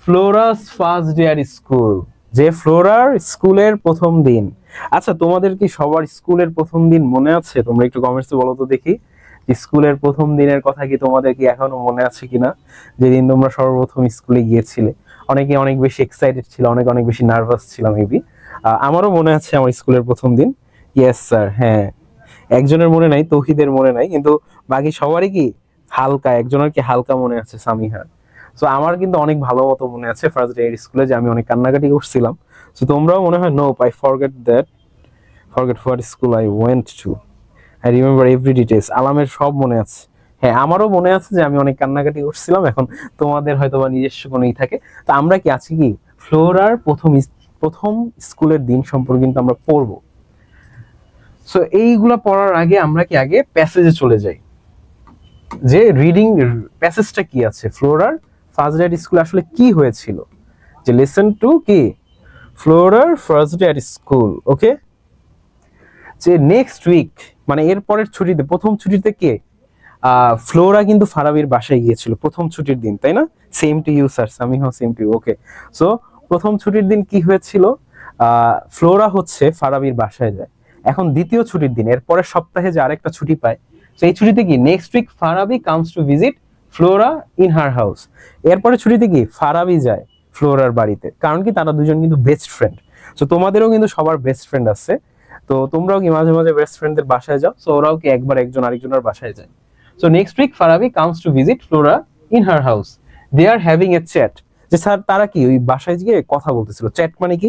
Flora's first day at school. যে ফ্লোরার স্কুলের প্রথম দিন। আচ্ছা, তোমাদের কি সবার স্কুলের প্রথম দিন মনে আছে? তোমরা একটু কমেন্টসে বলো তো দেখি, স্কুলের প্রথম দিনের কথা কি তোমাদের কি এখনো মনে আছে কিনা? যেদিন তোমরা সর্বপ্রথম স্কুলে গিয়েছিলে। অনেকে অনেক বেশি এক্সাইটেড ছিল, অনেক বেশি নার্ভাস ছিল মেবি। আমারও মনে আছে আমার স্কুলের প্রথম দিন। ইয়েস স্যার, হ্যাঁ। একজনের মনে নাই, তৌহিদের মনে নাই, কিন্তু বাকি সবারই কি হালকা, একজনের কি হালকা মনে আছে, সামিহার। সো আমার কিন্তু অনেক ভালো মতো মনে আছে ফার্স্ট ডে স্কুলে যে আমি অনেক কান্নাকাটি করছিলাম। সো তোমরাও মনে হয় no, I forget what school I went to, I remember every details. আলামের সব মনে আছে। হ্যাঁ, আমারও মনে আছে যে আমি অনেক কান্নাকাটি করছিলাম। এখন তোমাদের হয়তো বা নিজস্ব কোনো থাকে। তো আমরা কি আছি কি ফ্লোরার প্রথম স্কুলের দিন সম্পর্কে কিন্তু আমরা পড়বো। সো এইগুলা পড়ার আগে আমরা কি আগে প্যাসেজে চলে যাই, যে রিডিং প্যাসেজটা কি আছে, ফ্লোরার ফার্স্ট ডে এট স্কুল আসলে কি হয়েছিল। যে লিসেন টু কি ফ্লোরার ফার্স্ট ডে এট স্কুল। ওকে, যে নেক্সট উইক মানে এর পরের ছুটিতে, প্রথম ছুটিতে কে ফ্লোরা কিন্তু ফারাবির বাসায় গিয়েছিল প্রথম ছুটির দিন, তাই না? Same to you sir, Samiha same to you. Okay, so প্রথম ছুটির দিন কি হয়েছিল? ফ্লোরা হচ্ছে ফারাবির বাসায় যায়। এখন দ্বিতীয় ছুটির দিন, এর পরের সপ্তাহে যে আরেকটা ছুটি পায়, তো এই ছুটিতে কি next week Farabi comes to visit Flora in her house. এরপরে ছুটিতে কি ফারাবি যায় ফ্লোরার বাড়িতে, কারণ কি তারা দুজন কিন্তু বেস্ট ফ্রেন্ড। সো তোমাদেরও কিন্তু সবার বেস্ট ফ্রেন্ড আছে, তো তোমরাও কি মাঝে মাঝে বেস্ট ফ্রেন্ডদের বাসায় যাও। সো ওরাও কি একবার একজন আরেকজনের বাসায় যায়। So next week Farabi comes to visit Flora in her house. They are having a chat. যে স্যার তারা কি ওই বাসায় গিয়ে কথা বলতেছিল। চ্যাট মানে কি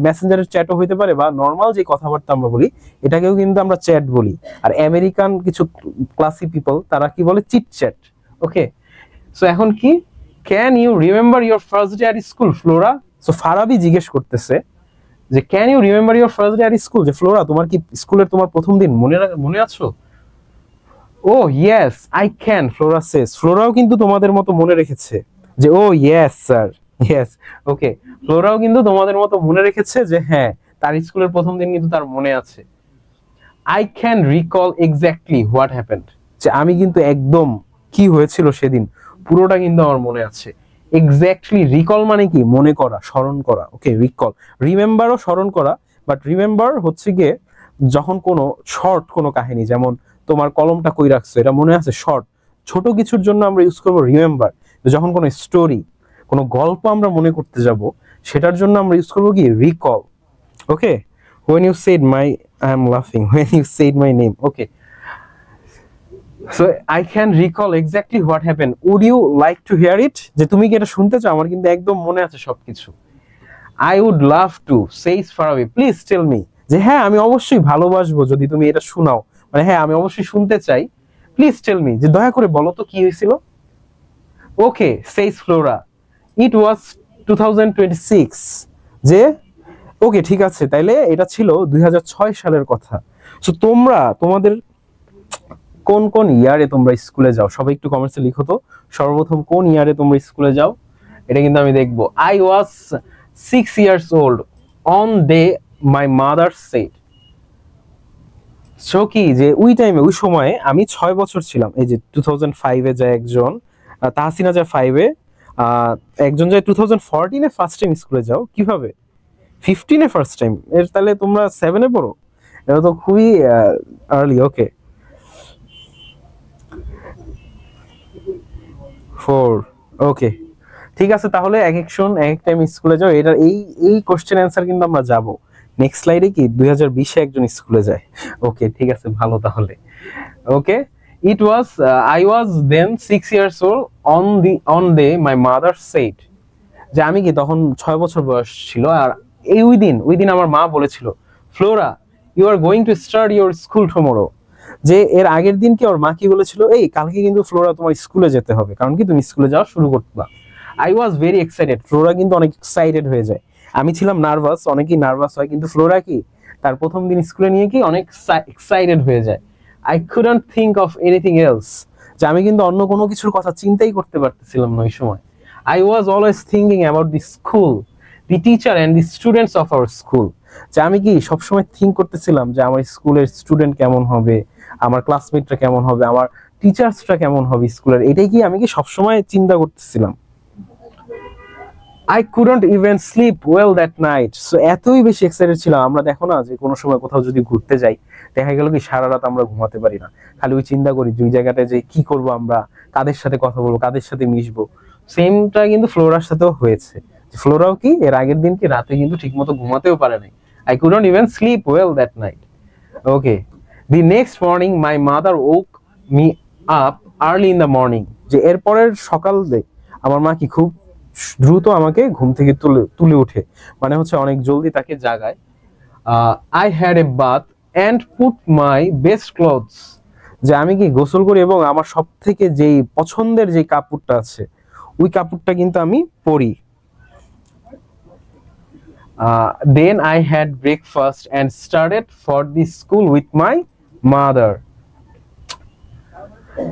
মেসেঞ্জারের চ্যাটও হইতে পারে, বা নর্মাল যে কথাবার্তা আমরা বলি এটাকেও কিন্তু আমরা চ্যাট বলি। আর আমেরিকান কিছু ক্লাসি পিপল তারা কি বলে চিট চ্যাট। ওকে, সো এখন কি can you remember your first day at school Flora? So Farabi জিজ্ঞেস করতেছে যে can you remember your first day at school, যে ফ্লোরা তোমার কি স্কুলের তোমার প্রথম দিন মনে আছো? Oh yes I can, Flora says. ফ্লোরাও কিন্তু তোমাদের মতো মনে রেখেছে যে oh yes sir, yes. Okay, ফ্লোরাও কিন্তু তোমাদের মতো মনে রেখেছে যে হ্যাঁ তার স্কুলের প্রথম দিন কিন্তু তার মনে আছে। I can recall exactly what happened, যে আমি কিন্তু একদম কি হয়েছিল সেদিন পুরোটা কিন্তু আমার মনে আছে। এক্স্যাক্টলি, রিকল মানে কি মনে করা, স্মরণ করা। ওকে, রিকল, রিমেম্বারও স্মরণ করা, বাট রিমেম্বার হচ্ছে গিয়ে যখন কোনো শর্ট কোনো কাহিনী, যেমন তোমার কলমটা কই রাখছো এটা মনে আছে, শর্ট ছোট কিছুর জন্য আমরা ইউজ করবো রিমেম্বার। যখন কোনো স্টোরি, কোনো গল্প আমরা মনে করতে যাব সেটার জন্য আমরা ইউজ করবো কি recall. Okay, when you said my, I am laughing, when you said my name. Okay, so I can recall exactly what happened. Would you like to hear it? যে তুমি কি এটা শুনতে চাও? আমার কিন্তু একদম মনে আছে সবকিছু। I would love to, says Farabi, please tell me. যে হ্যাঁ আমি অবশ্যই ভালোবাসবো যদি তুমি এটা শোনাও, মানে হ্যাঁ আমি অবশ্যই শুনতে চাই, প্লিজ টেল মি, যে দয়া করে বলো তো কি হয়েছিল। ওকে সেইস ফ্লোরা, ইট ওয়াজ 2026। যে ওকে ঠিক আছে, তাইলে এটা ছিল 2006 সালের কথা। সো তোমরা তোমাদের কোন কোন ইয়ারে তোমরা স্কুলে যাও সবাই একটু কমেন্টসে লিখো তো, সর্বপ্রথম কোন ইয়ারে তোমরা স্কুলে যাও, এটা কিন্তু আমি দেখবো। I was 6 years old on day my mother shed. So কি যে ওই টাইমে ওই সময়ে আমি 6 বছর ছিলাম। এই যে 2005-এ যায় একজন, তাহসিনা যায় 5-এ, একজন যায় 2014-এ ফার্স্ট টাইম স্কুলে যাও, কিভাবে 15-এ ফার্স্ট টাইম, এর তাহলে তোমরা 7-এ পড়ো, এটা তো খুবই আর্লি। ওকে 4, ওকে ঠিক আছে, তাহলে এক একজন এক এক টাইম স্কুলে যাও। এটা এই এই কোশ্চেন অ্যান্সার কিন্তু আমরা যাব নেক্সট স্লাইডে, কি 2020-এ একজন স্কুলে যায়। ওকে ঠিক আছে, ভালো তাহলে। Okay it was I was then 6 years old on day my mother said. যে আমি কি তখন 6 বছর বয়স ছিল, আর এই ওই দিন আমার মা বলেছিল, Flora you are going to start your school tomorrow. যে এর আগের দিন কি ওর মা কি বলেছিল, এই কালকে কিন্তু ফ্লোরা তোমার স্কুলে যেতে হবে, কারণ কি তুমি স্কুলে যাওয়া শুরু করতে। I was very excited, Flora কিন্তু অনেক এক্সাইটেড হয়ে যায়। আমি ছিলাম নার্ভাস, অনেকেই নার্ভাস হয়, কিন্তু ফ্লোরা কি তার প্রথম দিন স্কুলে নিয়ে কি অনেক এক্সাইটেড হয়ে যায়। I couldn't think of anything else, যে আমি কিন্তু অন্য কোনো কিছুর কথা চিন্তাই করতে পারতেছিলাম না ওই সময়। I was always thinking about the school, the teacher and the students of our school. যে আমি কি সবসময় থিঙ্ক করতেছিলাম যে আমার স্কুলের স্টুডেন্ট কেমন হবে, আমার ক্লাসমেটরা কেমন হবে, আমার টিচার্সরা কেমন হবে স্কুলের, এটাই কি আমি কি সবসময় চিন্তা করতেছিলাম। I couldn't even sleep well that night. So এতই বেশি এক্সাইটেড ছিলাম। আমরা দেখো না যে কোনো সময় কোথাও যদি ঘুরতে যাই, দেখা গেল কি সারা রাত আমরা ঘুমাতে পারি না, খালি ওই চিন্তা করি যে ওই জায়গাটায় যে কি করব, আমরা কাদের সাথে কথা বলবো, কাদের সাথে মিশবো। সেমটা কিন্তু ফ্লোরার সাথেও হয়েছে, ফ্লোরাও কি এর আগের দিন কি রাতে কিন্তু ঠিকমতো ঘুমাতেও পারে নাই। I couldn't even sleep well that night. Okay. The next morning my mother woke me up early in the morning. যে এরপরের সকালে আমার মা কি খুব দ্রুত আমাকে ঘুম থেকে তুলে উঠে, মানে হচ্ছে অনেক জলদি তাকে জাগায়। I had a bath and put my best clothes. যে আমি কি গোসল করি এবং আমার সব থেকে যেই পছন্দের যে কাপড়টা আছে ওই কাপড়টা কিন্তু আমি পরি। Then I had breakfast and started for the school with my mother.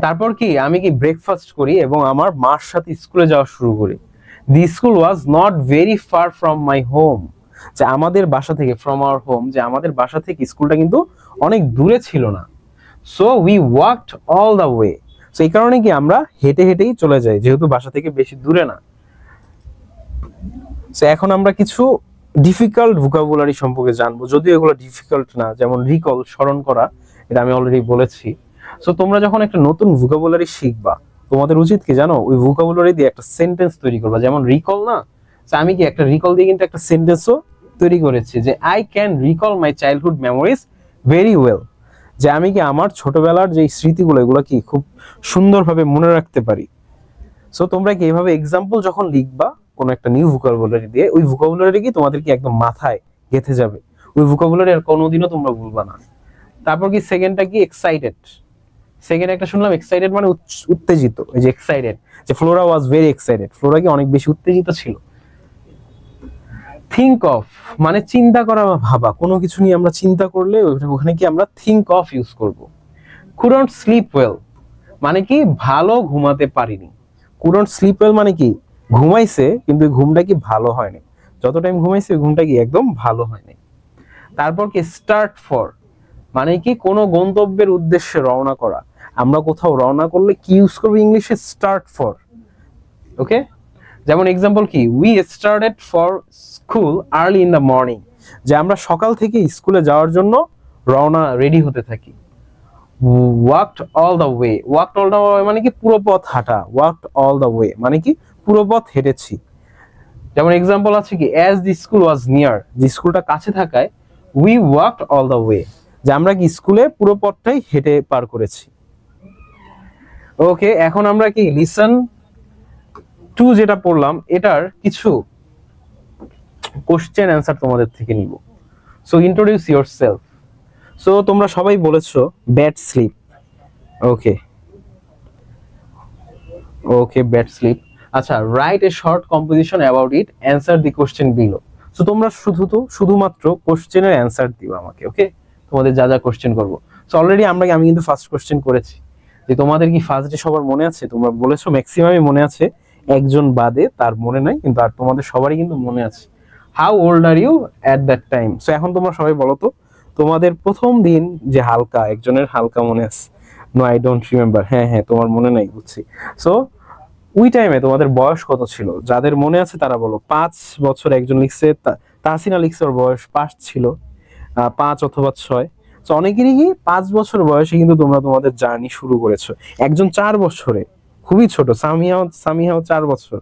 তারপর কি আমি কি ব্রেকফাস্ট করি এবং আমার মার সাথে স্কুলে যাওয়া শুরু করি। The school was not very far from my home. যে আমাদের বাসা থেকে, from our home, যে আমাদের বাসা থেকে স্কুলটা কিন্তু অনেক দূরে ছিল না। So we walked all the way. So এই কারণে কি আমরা হেঁটে হেঁটেই চলে যাই, যেহেতু বাসা থেকে বেশি দূরে না। So এখন আমরা কিছু ডিফিকাল্ট ভোকাবুলারি সম্পর্কে জানবো, যদিও এগুলো ডিফিকাল্ট না, যেমন রিকল, স্মরণ করা, এটা আমি অলরেডি বলেছি। সো তোমরা যখন একটা নতুন ভোকাবুলারি শিখবা, তোমাদের উচিত কি জানো, ওই ভোকাবুলারি দিয়ে একটা সেন্টেন্স তৈরি করবা। যেমন রিকল না, আমি কি একটা রিকল দিয়ে কিন্তু একটা সেন্টেন্সও তৈরি করেছি, যে I can recall my childhood memories very well. যে আমি কি আমার ছোটবেলার যে স্মৃতিগুলো এগুলো কি খুব সুন্দরভাবে মনে রাখতে পারি। সো তোমরা কি এইভাবে এক্সাম্পল যখন লিখবা কোনো একটা নিউ ভোকাবুলারি দিয়ে, ওই ভোকাবুলারি কি তোমাদের কি একদম মাথায় গেঁথে যাবে, ওই ভোকাবুলারি আর কোনোদিনও তোমরা ভুলবা না। তারপর কি সেকেন্ডটা কি এক্সাইটেড। সেকেন্ড একটা শুনলাম এক্সাইটেড মানে উত্তেজিত, এই যে এক্সাইটেড, যে Flora was very excited, Flora কি অনেক বেশি উত্তেজিত ছিল। থিঙ্ক অফ মানে চিন্তা করা বা ভাবা, কোনো কিছু নিয়ে আমরা চিন্তা করলে ওখানে কি আমরা থিঙ্ক অফ ইউজ করব। কুডন্ট স্লিপ ওয়েল মানে কি ভালো ঘুমাতে পারিনি। কুডন্ট স্লিপ ওয়েল মানে কি ঘুমাইছে কিন্তু ঘুমটা কি ভালো হয়নি, যত টাইম ঘুমাইছে ঘুমটা কি একদম ভালো হয়নি। তারপর কি স্টার্ট ফর মানে কি কোনো গন্তব্যের উদ্দেশ্যে রওনা করা। আমরা কোথাও রওনা করলে কি ইউজ করব ইংলিশে, স্টার্ট ফর। ওকে, যেমন এক্সাম্পল কি we started for school early in the morning, যে আমরা সকাল থেকে স্কুলে যাওয়ার জন্য রওনা রেডি হতে থাকি। Walked all the way, walked all the way মানে কি পুরো পথ হাঁটা, ওয়াকড অল দ্য ওয়ে মানে কি পুরো পথ হেঁটেছি। যেমন এক্সাম্পল আছে কি as the school was near, যে স্কুলটা কাছে থাকায় we walked all the way, যে আমরা কি স্কুলে পুরো পথটাই হেঁটে পার করেছি। ওকে, এখন আমরা কি লিসন টু যেটা পড়লাম এটার কিছু কোশ্চেন অ্যান্সার তোমাদের থেকে নিব। So introduce yourself. সো তোমরা সবাই বলেছো ব্যাড স্লিপ। ওকে, ওকে, ব্যাড স্লিপ। আচ্ছা, write a short composition about it, answer the question below. So তোমরা শুধুমাত্র কোশ্চেনের অ্যান্সার দিও আমাকে, ওকে? তোমাদের যা যা কোশ্চেন করবো। সো অলরেডি আমি কিন্তু ফার্স্ট কোশ্চেন করেছি। যে তোমাদের কি ফার্স্ট ডে সবার মনে আছে? তোমরা বলেছো ম্যাক্সিমামই মনে আছে, একজন বাদে তার মনে নাই, কিন্তু আর তোমাদের সবারই কিন্তু মনে আছে। How old are you at that time? So এখন তোমরা সবাই বলো তো, তোমাদের প্রথম দিন যে হালকা, একজনের হালকা মনে আছে। No, I don't remember. হ্যাঁ হ্যাঁ, তোমার মনে নাই, বুঝছি। সো ওই টাইমে তোমাদের বয়স কত ছিল? যাদের মনে আছে তারা বলো। 5 বছর একজন লিখছে, তাহসিনা লিখছে ওর বয়স 5 ছিল, 5 অথবা 6। তো অনেকেরই কি 5 বছর বয়সে কিন্তু তোমরা তোমাদের জার্নি শুরু করেছো। একজন 4 বছরে, খুবই ছোট। সামিহাও 4 বছর,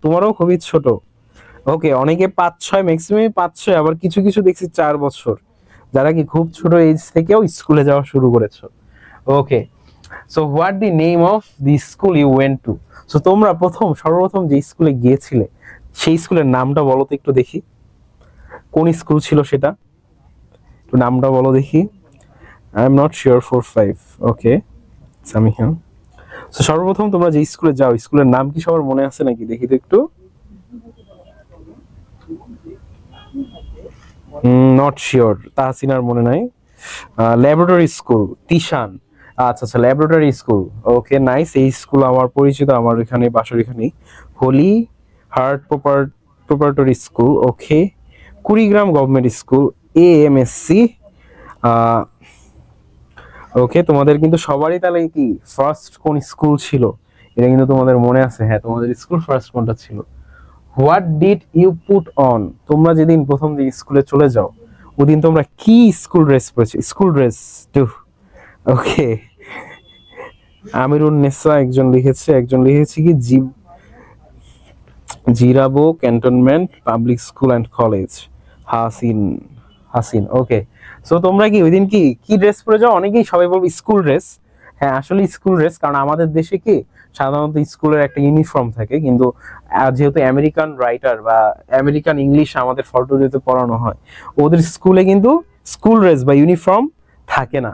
তোমারও খুবই ছোট। ওকে, অনেকে 5-6, ম্যাক্সিমাম 5-6, আবার কিছু কিছু দেখছি 4 বছর, যারা কি খুব ছোট এজ থেকেও স্কুলে যাওয়া শুরু করেছো। Okay, so what the name of the school you went to? So তোমরা সর্বপ্রথম যে স্কুলে গিয়েছিলে সেই স্কুলের নামটা বলো তো একটু দেখি। কোন স্কুল ছিল সেটা? একটু নামটা বলো দেখি। I am not sure 4-5। Okay Samiha, so সর্বপ্রথম তোমরা যে স্কুলে যাও, স্কুলের নাম কি সবার মনে আছে নাকি? দেখি তো একটু। নট শিওর, তাহসিনার মনে নাই। Laboratory school, Tishan. আচ্ছা আচ্ছা, ল্যাবরেটরি স্কুল। ওকে নাইস, এই স্কুল আমার পরিচিত, আমার এখানে বাসার এখানেই। Holy heart preparatory school. Okay, Kurigram government school, AMSC। Okay, তোমাদের কিন্তু সবারই তাহলে কি ফার্স্ট কোন স্কুল ছিল এটা কিন্তু তোমাদের মনে আছে। হ্যাঁ, তোমাদের স্কুল ফার্স্ট কোনটা ছিল? What did you put on? তোমরা যেদিন প্রথম দিন স্কুলে চলে যাও ওদিন তোমরা কি স্কুল ড্রেস পরেছো? School dress too. Okay, Amirun Nesa একজন লিখেছে, একজন লিখেছে কি Jirabo cantonment public school and college, Hasin Hasin. Okay, so তোমরা কি ওই দিন কি কি ড্রেস পরে যাও? অনেকেই সবাই বলবো স্কুল ড্রেস। হ্যাঁ, আসলে স্কুল ড্রেস, কারণ আমাদের দেশে কি সাধারণত স্কুলের একটা ইউনিফর্ম থাকে, কিন্তু যেহেতু আমেরিকান রাইটার বা আমেরিকান ইংলিশ আমাদের ফটোতে পড়ানো হয়, ওদের স্কুলে কিন্তু স্কুল ড্রেস বা ইউনিফর্ম থাকে না।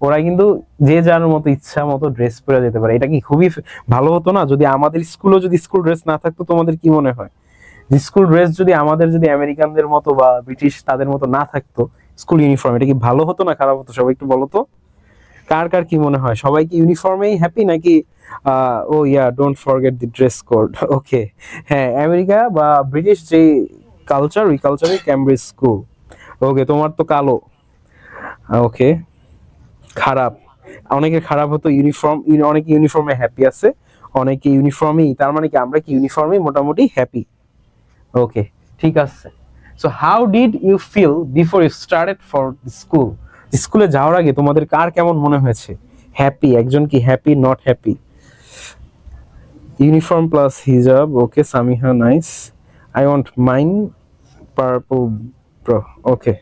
ওরা কিন্তু যে যার মতো ইচ্ছা মতো ড্রেস পরে যেতে পারে। এটা কি খুবই ভালো হতো না যদি আমাদের স্কুলেও যদি স্কুল ড্রেস না থাকতো? তোমাদের কি মনে হয় যে স্কুল ড্রেস যদি আমাদের, যদি আমেরিকানদের মতো বা ব্রিটিশ তাদের মতো না থাকতো স্কুল ইউনিফর্ম, এটা কি ভালো হতো না খারাপ হতো? সবাই একটু বলো তো, কার কার কি মনে হয়? সবাই কি ইউনিফর্মেই হ্যাপি নাকি oh yeah don't forget the dress code? Okay, হ্যাঁ, আমেরিকা বা ব্রিটিশ যে কালচার, ওই কালচারে ক্যামব্রিজ স্কুল। ওকে, তোমার তো কালো। ওকে, খারাপ। অনেকের খারাপ হতো ইউনিফর্ম, অনেকে ইউনিফর্মে হ্যাপি আছে, অনেকে ইউনিফর্মই, তার মানে কি আমরা কি ইউনিফর্মে মোটামুটি হ্যাপি। ওকে, ঠিক আছে। So how did you feel before you started for school? স্কুলে যাওয়ার আগে তোমাদের কার কেমন মনে হয়েছে? হ্যাপি, একজন কি happy, not happy? Uniform plus hijab. Okay Samiha, nice. I want mine purple bro. Okay,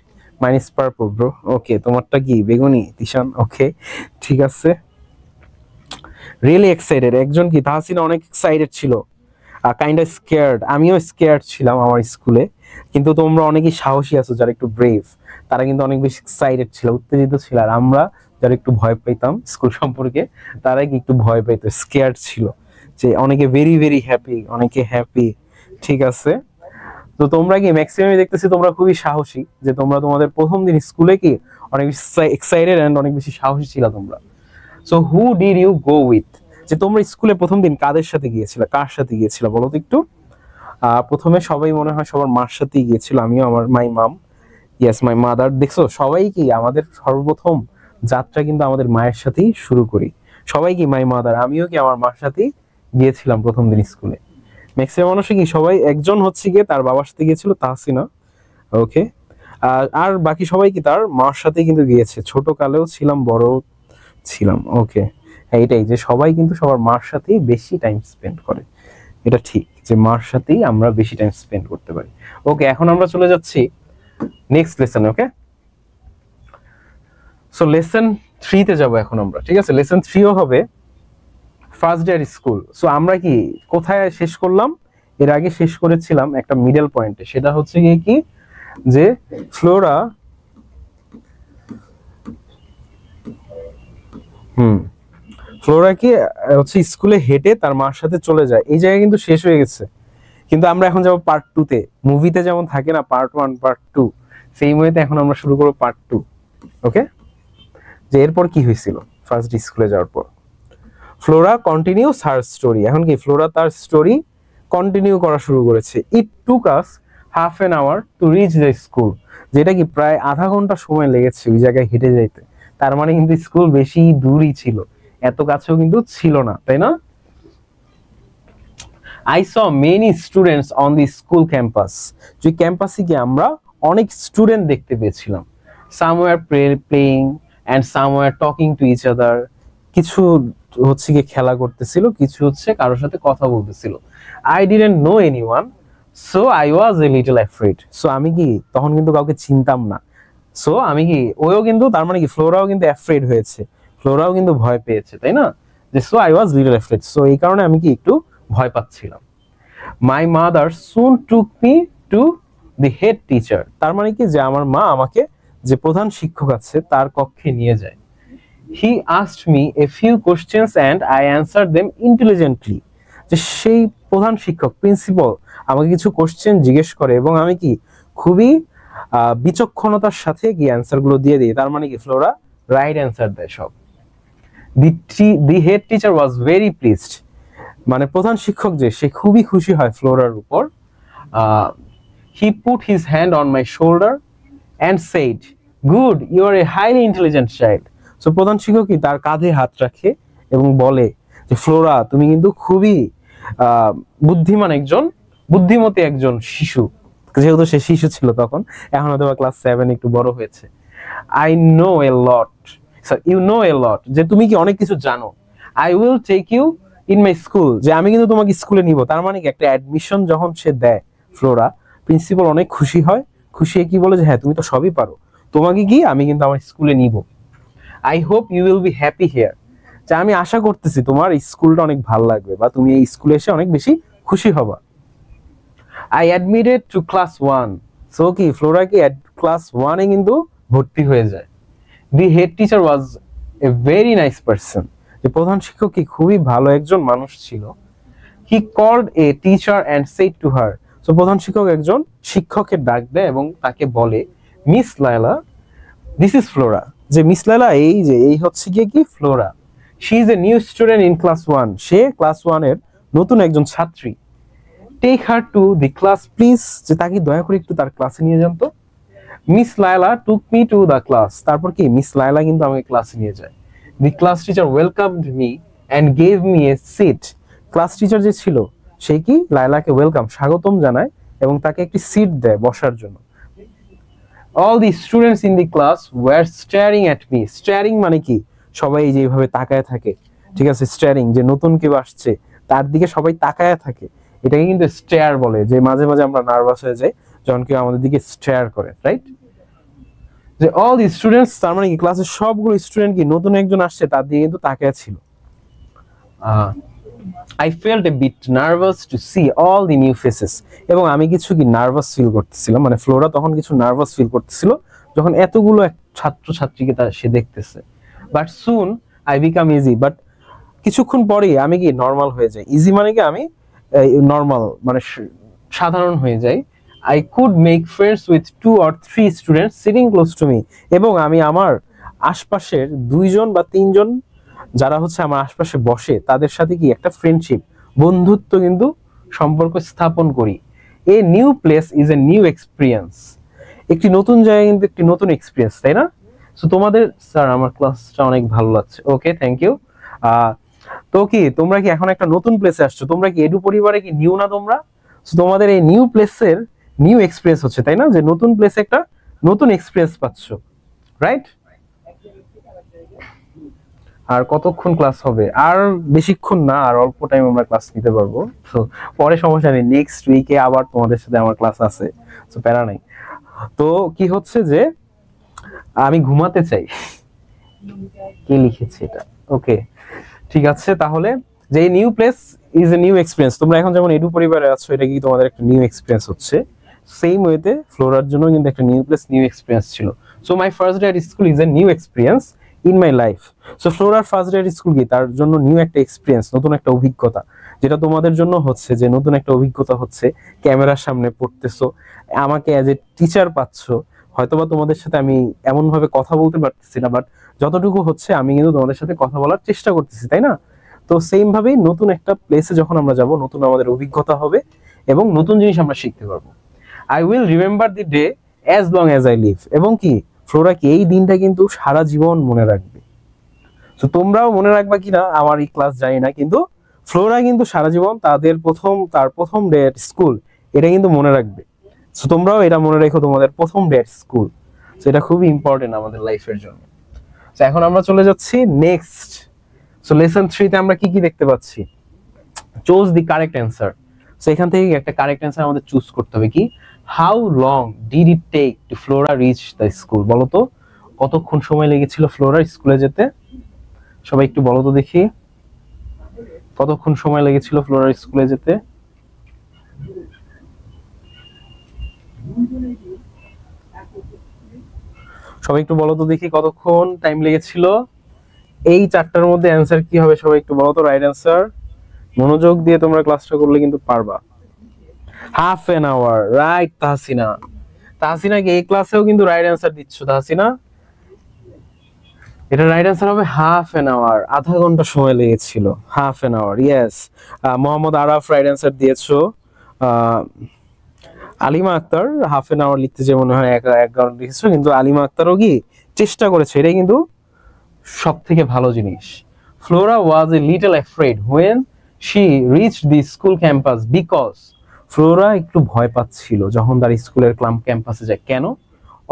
mine is purple bro. Okay, তোমারটা কি বেগুনি, তিশান? ওকে, ঠিক আছে। রিয়েলি এক্সাইটেড, একজন কি তাহসিনা অনেক এক্সাইটেড ছিল, কাইন্ড অফ স্কেয়ার্ড। আমিও স্কেয়ার্ড ছিলাম আমার স্কুলে, কিন্তু তোমরা অনেকেই সাহসী আছো যারা একটু ব্রেভ, তারা কিন্তু অনেক বেশি এক্সাইটেড ছিল, উত্তেজিত ছিল। আর আমরা যারা একটু ভয় পাইতাম স্কুল সম্পর্কে, তারাই কি একটু ভয় পাইতো, স্কেয়ার্ড ছিল। যে অনেকে ভেরি ভেরি হ্যাপি, অনেকে হ্যাপি। ঠিক আছে, তো তোমরা কি ম্যাক্সিমাম দেখতেছি তোমরা খুবই সাহসী, যে তোমরা তোমাদের প্রথম দিন স্কুলে কি অনেক বেশি এক্সাইটেড এন্ড অনেক বেশি সাহসী ছিল তোমরা। So who did you go with? যে তোমরা স্কুলে প্রথম দিন কাদের সাথে গিয়েছিলে, কার সাথে গিয়েছিলে বলো তো একটু। প্রথমে সবাই মনে হয় সবার মার সাথেই গিয়েছিল, আমিও আমার মাই মাম, ইয়েস মাই মাদার। দেখছো সবাই কি আমাদের সর্বপ্রথম যাত্রা কিন্তু আমাদের মায়ের সাথেই শুরু করি। সবাই কি মাই মাদার, আমিও কি আমার মার সাথেই গিয়েছিলাম প্রথম দিন স্কুলে। ম্যাক্সিমাম মানুষই কি সবাই, একজন হচ্ছে গিয়ে তার বাবার সাথে গিয়েছিল, তাহসিনা। ওকে, আর বাকি সবাই কি তার মার সাথে কিন্তু গিয়েছে, ছোট কালেও ছিলাম, বড় ছিলাম। ওকে, এইটাই যে সবাই কিন্তু সবার মার সাথেই বেশি টাইম স্পেন্ড করে, এটা ঠিক যে মার সাথেই আমরা বেশি টাইম স্পেন্ড করতে পারি। ওকে, এখন আমরা চলে যাচ্ছি নেক্সট লেসনে। ওকে, সো লেসন 3 তে যাবো এখন আমরা। ঠিক আছে, লেসন 3ও হবে ফার্স্ট ডে স্কুল। সো আমরা কি কোথায় শেষ করলাম? এর আগে শেষ করেছিলাম একটা মিডল পয়েন্টে, সেটা হচ্ছে গিয়ে কি যে ফ্লোরা ফ্লোরা কি হচ্ছে স্কুলে হেঁটে তার মার সাথে চলে যায়, এই জায়গায় কিন্তু শেষ হয়ে গেছে। কিন্তু আমরা এখন যাবো পার্ট 2 তে। মুভিতে যেমন থাকে না পার্ট 1 পার্ট 2, সেই ওয়েতে এখন আমরা শুরু করবো পার্ট 2। ওকে, যে এরপর কি হয়েছিল ফার্স্ট স্কুলে যাওয়ার পর। Flora continues her story. এখন কি ফ্লোরা তার স্টোরি কন্টিনিউ করা শুরু করেছে। It took us half an hour to reach the school, যেটা কি প্রায় আধা ঘন্টা সময় লেগেছে ওই জায়গায় হেঁটে যাইতে। তার মানে কিন্তু স্কুল বেশি দূরই ছিল, এত কাছেও কিন্তু ছিল না, তাই না? I saw many students on the school campus. যে ক্যাম্পাসে গিয়ে আমরা অনেক স্টুডেন্ট দেখতে পেয়েছিলাম। Some were playing and some were talking to each other. কিছু হচ্ছে গিয়ে খেলা করতেছিল, কিছু হচ্ছে কারোর সাথে কথা বলতেছিল। I didn't know anyone, so I was a little afraid. So আমি কি তখন কিন্তু কাউকে চিনতাম না। সো আমি কি ওও কিন্তু, তার মানে কি ফ্লোরাও কিন্তু অ্যাফ্রেড হয়েছে, ফ্লোরাও কিন্তু ভয় পেয়েছে, তাই না? যে so I was little afraid, so এই কারণে আমি কি একটু ভয় পাচ্ছিলাম। My mother soon took me to the head teacher. তার মানে কি যে আমার মা আমাকে যে প্রধান শিক্ষক আছে তার কক্ষে নিয়ে যায়। He asked me a few questions and I answer them intelligently. যে সেই প্রধান শিক্ষক প্রিন্সিপাল আমাকে কিছু কোশ্চেন জিজ্ঞেস করে এবং আমি কি খুবই বিচক্ষণতার সাথে কি অ্যান্সার গুলো দিয়ে দিই। তার মানে কি ফ্লোরা রাইট অ্যান্সার দেয় সব। দি head teacher was very pleased. মানে প্রধান শিক্ষক যে সে খুবই খুশি হয় ফ্লোরার উপর। He put his hand on my shoulder and said, good, you are a highly intelligent child. So প্রধান শিক্ষক কি তার কাঁধে হাত রাখে এবং বলে যে ফ্লোরা তুমি কিন্তু খুবই বুদ্ধিমান একজন, বুদ্ধিমতী একজন শিশু। যেহেতু সে শিশু ছিল তখন, এখন হয়তো ক্লাস 7 একটু বড় হয়েছে। I know a lot, you know a lot, যে তুমি কি অনেক কিছু জানো। I will take you in my school, যে আমি কিন্তু তোমাকে স্কুলে নিব। তার মানে কি একটা অ্যাডমিশন যখন সে দেয় ফ্লোরা, প্রিন্সিপাল অনেক খুশি হয়, খুশি হয়ে কি বলে যে হ্যাঁ তুমি তো সবই পারো, তোমাকে কি আমি কিন্তু আমার স্কুলে নিব। I hope you will be happy here, যে আমি আশা করতেছি তোমার স্কুলটা অনেক ভালো লাগবে বা তুমি এই স্কুলে এসে অনেক বেশি খুশি হবা। I admitted to class 1. So কি ফ্লোরা কি ক্লাস 1 এ কিন্তু ভর্তি হয়ে যায়। The head teacher was a very nice person. যে প্রধান শিক্ষক কি খুবই ভালো একজন মানুষ ছিল। He called a teacher and said to her. So প্রধান শিক্ষক একজন শিক্ষকের ডাক দেয় এবং তাকে বলে, miss Laila, this is Flora. যে মিস লায়লা এই যে এই হচ্ছে কি Flora. She is a new student in class 1. সে ক্লাস 1 এর নতুন একজন ছাত্রী। Take her to the class please, যে তাকে দয়া করে একটু তার ক্লাসে নিয়ে যান তো। Miss Laila took me to the class. তারপর কি মিস লায়লা কিন্তু আমাকে ক্লাসে নিয়ে যায়। The class teacher welcomed me and gave me a seat. Class teacher যে ছিল সে কি লায়লাকে ওয়েলকাম, স্বাগতম জানায় এবং তাকে একটি সিট দেয় বসার জন্য। All the students in the class were staring at me. Staring মানে কি সবাই যেভাবে তাকায় থাকে, ঠিক আছে? স্টারিং যে নতুন কেউ আসছে তার দিকে সবাই তাকায় থাকে, এটাকে কিন্তু স্টেয়ার বলে। যে মাঝে মাঝে আমরা নার্ভাস হয়ে যাই যখন কেউ আমাদের দিকে স্টেয়ার করে, রাইট? যে অল দি স্টুডেন্টস, তার মানে কি ক্লাসের সবগুলো স্টুডেন্ট কি নতুন একজন আসছে তার দিকে কিন্তু তাকায় ছিল। I felt a bit nervous to see all the new faces. এবং আমি কিছু কি নার্ভাস ফিল করতেছিলাম, মানে ফ্লোরা তখন কিছু নার্ভাস ফিল করতেছিল যখন এতগুলো ছাত্র ছাত্রীকে সে দেখতেছে। But soon I become easy, but কিছুক্ষণ পরেই আমি কি নর্মাল হয়ে যাই। ইজি মানে কি আমি নর্মাল মানে সাধারণ হয়ে যাই। I could make friends with 2 or 3 students sitting close to me. এবং আমি আমার আশপাশের 2 বা 3 যারা হচ্ছে আমার আশপাশে বসে তাদের সাথে কি একটা ফ্রেন্ডশিপ, বন্ধুত্ব কিন্তু সম্পর্ক স্থাপন করি। এ new place is a new experience. একটি নতুন জায়গা কিন্তু একটি নতুন এক্সপিরিয়েন্স, তাই না? সো তোমাদের স্যার আমার ক্লাসটা অনেক ভালো লাগছে। ওকে, থ্যাংক ইউ। তো কি তোমরা কি এখন একটা নতুন প্লেসে আসছো, তোমরা কি এডু পরিবারে কি নিউ না তোমরা? সো তোমাদের এই নিউ প্লেসের নিউ এক্সপিরিয়েন্স হচ্ছে, তাই না? যে নতুন প্লেসে একটা নতুন এক্সপিরিয়েন্স পাচ্ছ, রাইট? আর কতক্ষণ ক্লাস হবে? আর বেশিক্ষণ না, আর অল্প টাইম আমরা ক্লাস নিতে পারবো। তো পরে সমস্যা নেই, নেক্সট উইকে আবার তোমাদের সাথে আমার ক্লাস আছে, তো প্যারা নাই। তো কি হচ্ছে যে আমি ঘুমাতে চাই। কে লিখেছে এটা? ওকে, ঠিক আছে। তাহলে যে new place is a new experience, তোমরা এখন যেমন এডু পরিবারে আছো, এটা কি তোমাদের একটা নিউ এক্সপিরিয়েন্স হচ্ছে। সেম ওয়েতে ফ্লোরার জন্য কিন্তু একটা নিউ প্লেস নিউ এক্সপিরিয়েন্স ছিল। So my first day at school is a new experience. In my life. So ফ্লোরার ফার্স্ট ডে এট স্কুল কি তার জন্য নিউ একটা এক্সপিরিয়েন্স, নতুন একটা অভিজ্ঞতা, যেটা তোমাদের জন্য হচ্ছে যে নতুন একটা অভিজ্ঞতা হচ্ছে, ক্যামেরার সামনে পড়তেছো, আমাকে অ্যাজ এ টিচার পাচ্ছ। হয়তোবা তোমাদের সাথে আমি এমন ভাবে কথা বলতে পারতেছি না, বাট যতটুকু হচ্ছে আমি কিন্তু তোমাদের সাথে কথা বলার চেষ্টা করতেছি, তাই না? তো সেম ভাবেই নতুন একটা প্লেসে যখন আমরা যাব, নতুন আমাদের অভিজ্ঞতা হবে এবং নতুন জিনিস আমরা শিখতে পারবো। I will remember the day as long as I live. এবং কি ফ্লোরা কি এই দিনটা কিন্তু সারা জীবন মনে রাখবে। তো তোমরাও মনে রাখবা কিনা আমার এই ক্লাস জানি না, কিন্তু ফ্লোরা কিন্তু সারা জীবন তার প্রথম ডে এট স্কুল এটা কিন্তু মনে রাখবে। সো তোমরাও এটা মনে রেখো, তোমাদের প্রথম ডে এট স্কুল। সো এটা খুবই ইম্পর্টেন্ট আমাদের লাইফের জন্য। তো এখন আমরা চলে যাচ্ছি নেক্সট। সো লেসন 3 তে আমরা কি কি দেখতে পাচ্ছি? Choose the correct answer. So এখান থেকে একটা কারেক্ট অ্যান্সার আমাদের চুজ করতে হবে। কি, how long did it take to Flora reach the school? বলো তো কতক্ষণ সময় লেগেছিল ফ্লোরা স্কুলে যেতে? সবাই একটু বলো তো দেখি, কতক্ষণ সময় লেগেছিল ফ্লোরা স্কুলে যেতে? সবাই একটু বলো তো দেখি কতক্ষণ টাইম লেগেছিল? এই চারটার মধ্যে অ্যান্সার কি হবে সবাই একটু বলো তো, রাইট অ্যান্সার। মনোযোগ দিয়ে তোমরা ক্লাসটা করলে কিন্তু পারবা। Half an hour, right Tahsina. তাহসিনাকে এই ক্লাসেও কিন্তু রাইট অ্যান্সার দিচ্ছ তাহসিনা। এটা রাইট অ্যান্সার হবে হাফ এন আওয়ার, আধা ঘন্টা সময় লেগেছিল, half an hour, yes. Mohammad Araf right answer দিয়েছো। Alima Akter half an hour লিখতে যে মনে হয় এক ঘন্টা লিখেছো, কিন্তু আলিমা আক্তারও কি চেষ্টা করেছে, এটাই কিন্তু সব থেকে ভালো জিনিস। Flora was a little afraid when she reach the school campus because, Flora একটু ভয় পাচ্ছিল যখন তার স্কুলের ক্যাম্পাসে যায়। কেন?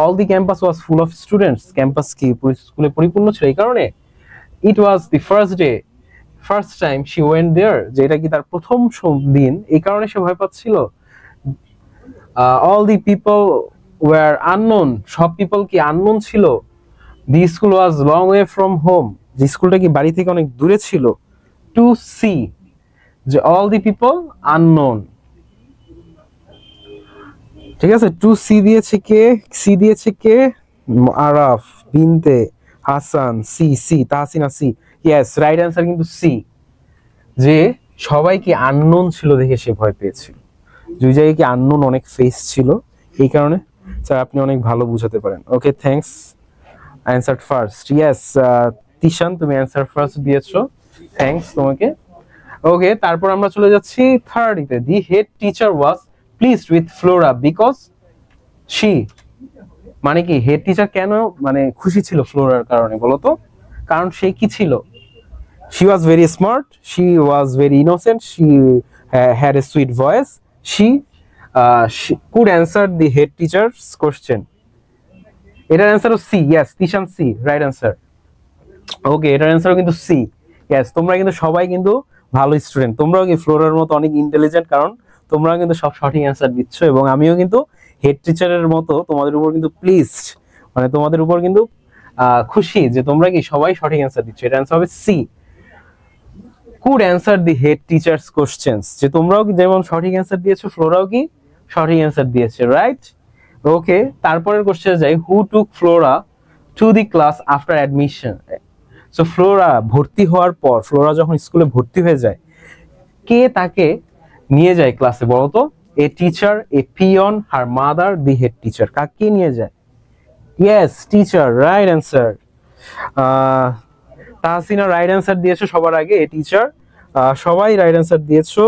All the campus was full of students, campus কি স্কুলে পরিপূর্ণ ছিল এই কারণে। It was the first time she went there, যে এটা কি তার প্রথম দিন, এই কারণে সে ভয় পাচ্ছিল। All the people were unknown, সব পিপল কি আননোন ছিল। The school was long way from home, যে স্কুলটা কি বাড়ি থেকে অনেক দূরে ছিল। টু সি, যে অল দি পিপল আননোন, ঠিক আছে। টু সি দিয়েছে কে? Araf Binte Hasan, C Tahsina, C, yes right answer কিন্তু সি, যে সবাই কি আননোন ছিল দেখে সে ভয় পেয়েছিল। দুই জায়গায় কি আননোন অনেক ফেস ছিল, এই কারণে। স্যার আপনি অনেক ভালো বুঝাতে পারেন, okay thanks. Answer first, yes Tishan তুমি অ্যান্সার ফার্স্ট দিয়েছো, থ্যাঙ্কস তোমাকে। ওকে, তারপর আমরা চলে যাচ্ছি থার্ডে। The head teacher was pleased with Flora because she, মানে কি হেড টিচার কেন মানে খুশি ছিল ফ্লোরার কারণে বলো তো? কারণ সে কি ছিল? She was very smart, she was very innocent, she had a sweet voice, she could answer the head teacher's question. এটার answer C, yes Tishan C, right answer. Okay, এটার অ্যান্সারও কিন্তু সি, ইয়েস। তোমরা কিন্তু সবাই কিন্তু ভালো স্টুডেন্ট, তোমরাও কি ফ্লোরার মতো অনেক ইন্টেলিজেন্ট, কারণ তোমরাও কিন্তু সব সঠিক অ্যান্সার দিচ্ছ, এবং আমিও কিন্তু হেড টিচারের মতো তোমাদের উপর কিন্তু প্লিজড, মানে তোমাদের উপর কিন্তু খুশি যে তোমরা কি সবাই সঠিক অ্যান্সার দিচ্ছ। এটা অ্যান্সার হবে C, could answer the head teacher's questions, যে তোমরাও কি যেমন সঠিক অ্যান্সার দিয়েছো, ফ্লোরাও কি সঠিক অ্যান্সার দিয়েছে, রাইট। ওকে, তারপরের কোশ্চেনে যাই। Who took Flora to the class after admission? So Flora ভর্তি হওয়ার পর, ফ্লোরা যখন স্কুলে ভর্তি হয়ে যায়, কে তাকে নিয়ে যায় ক্লাসে বলো তো? A teacher, A peon, her mother, the head teacher, কাকে নিয়ে যায়? Yes teacher, right answer. Tahsina right answer দিয়েছো সবার আগে, এ টিচার। সবাই রাইট অ্যান্সার দিয়েছো,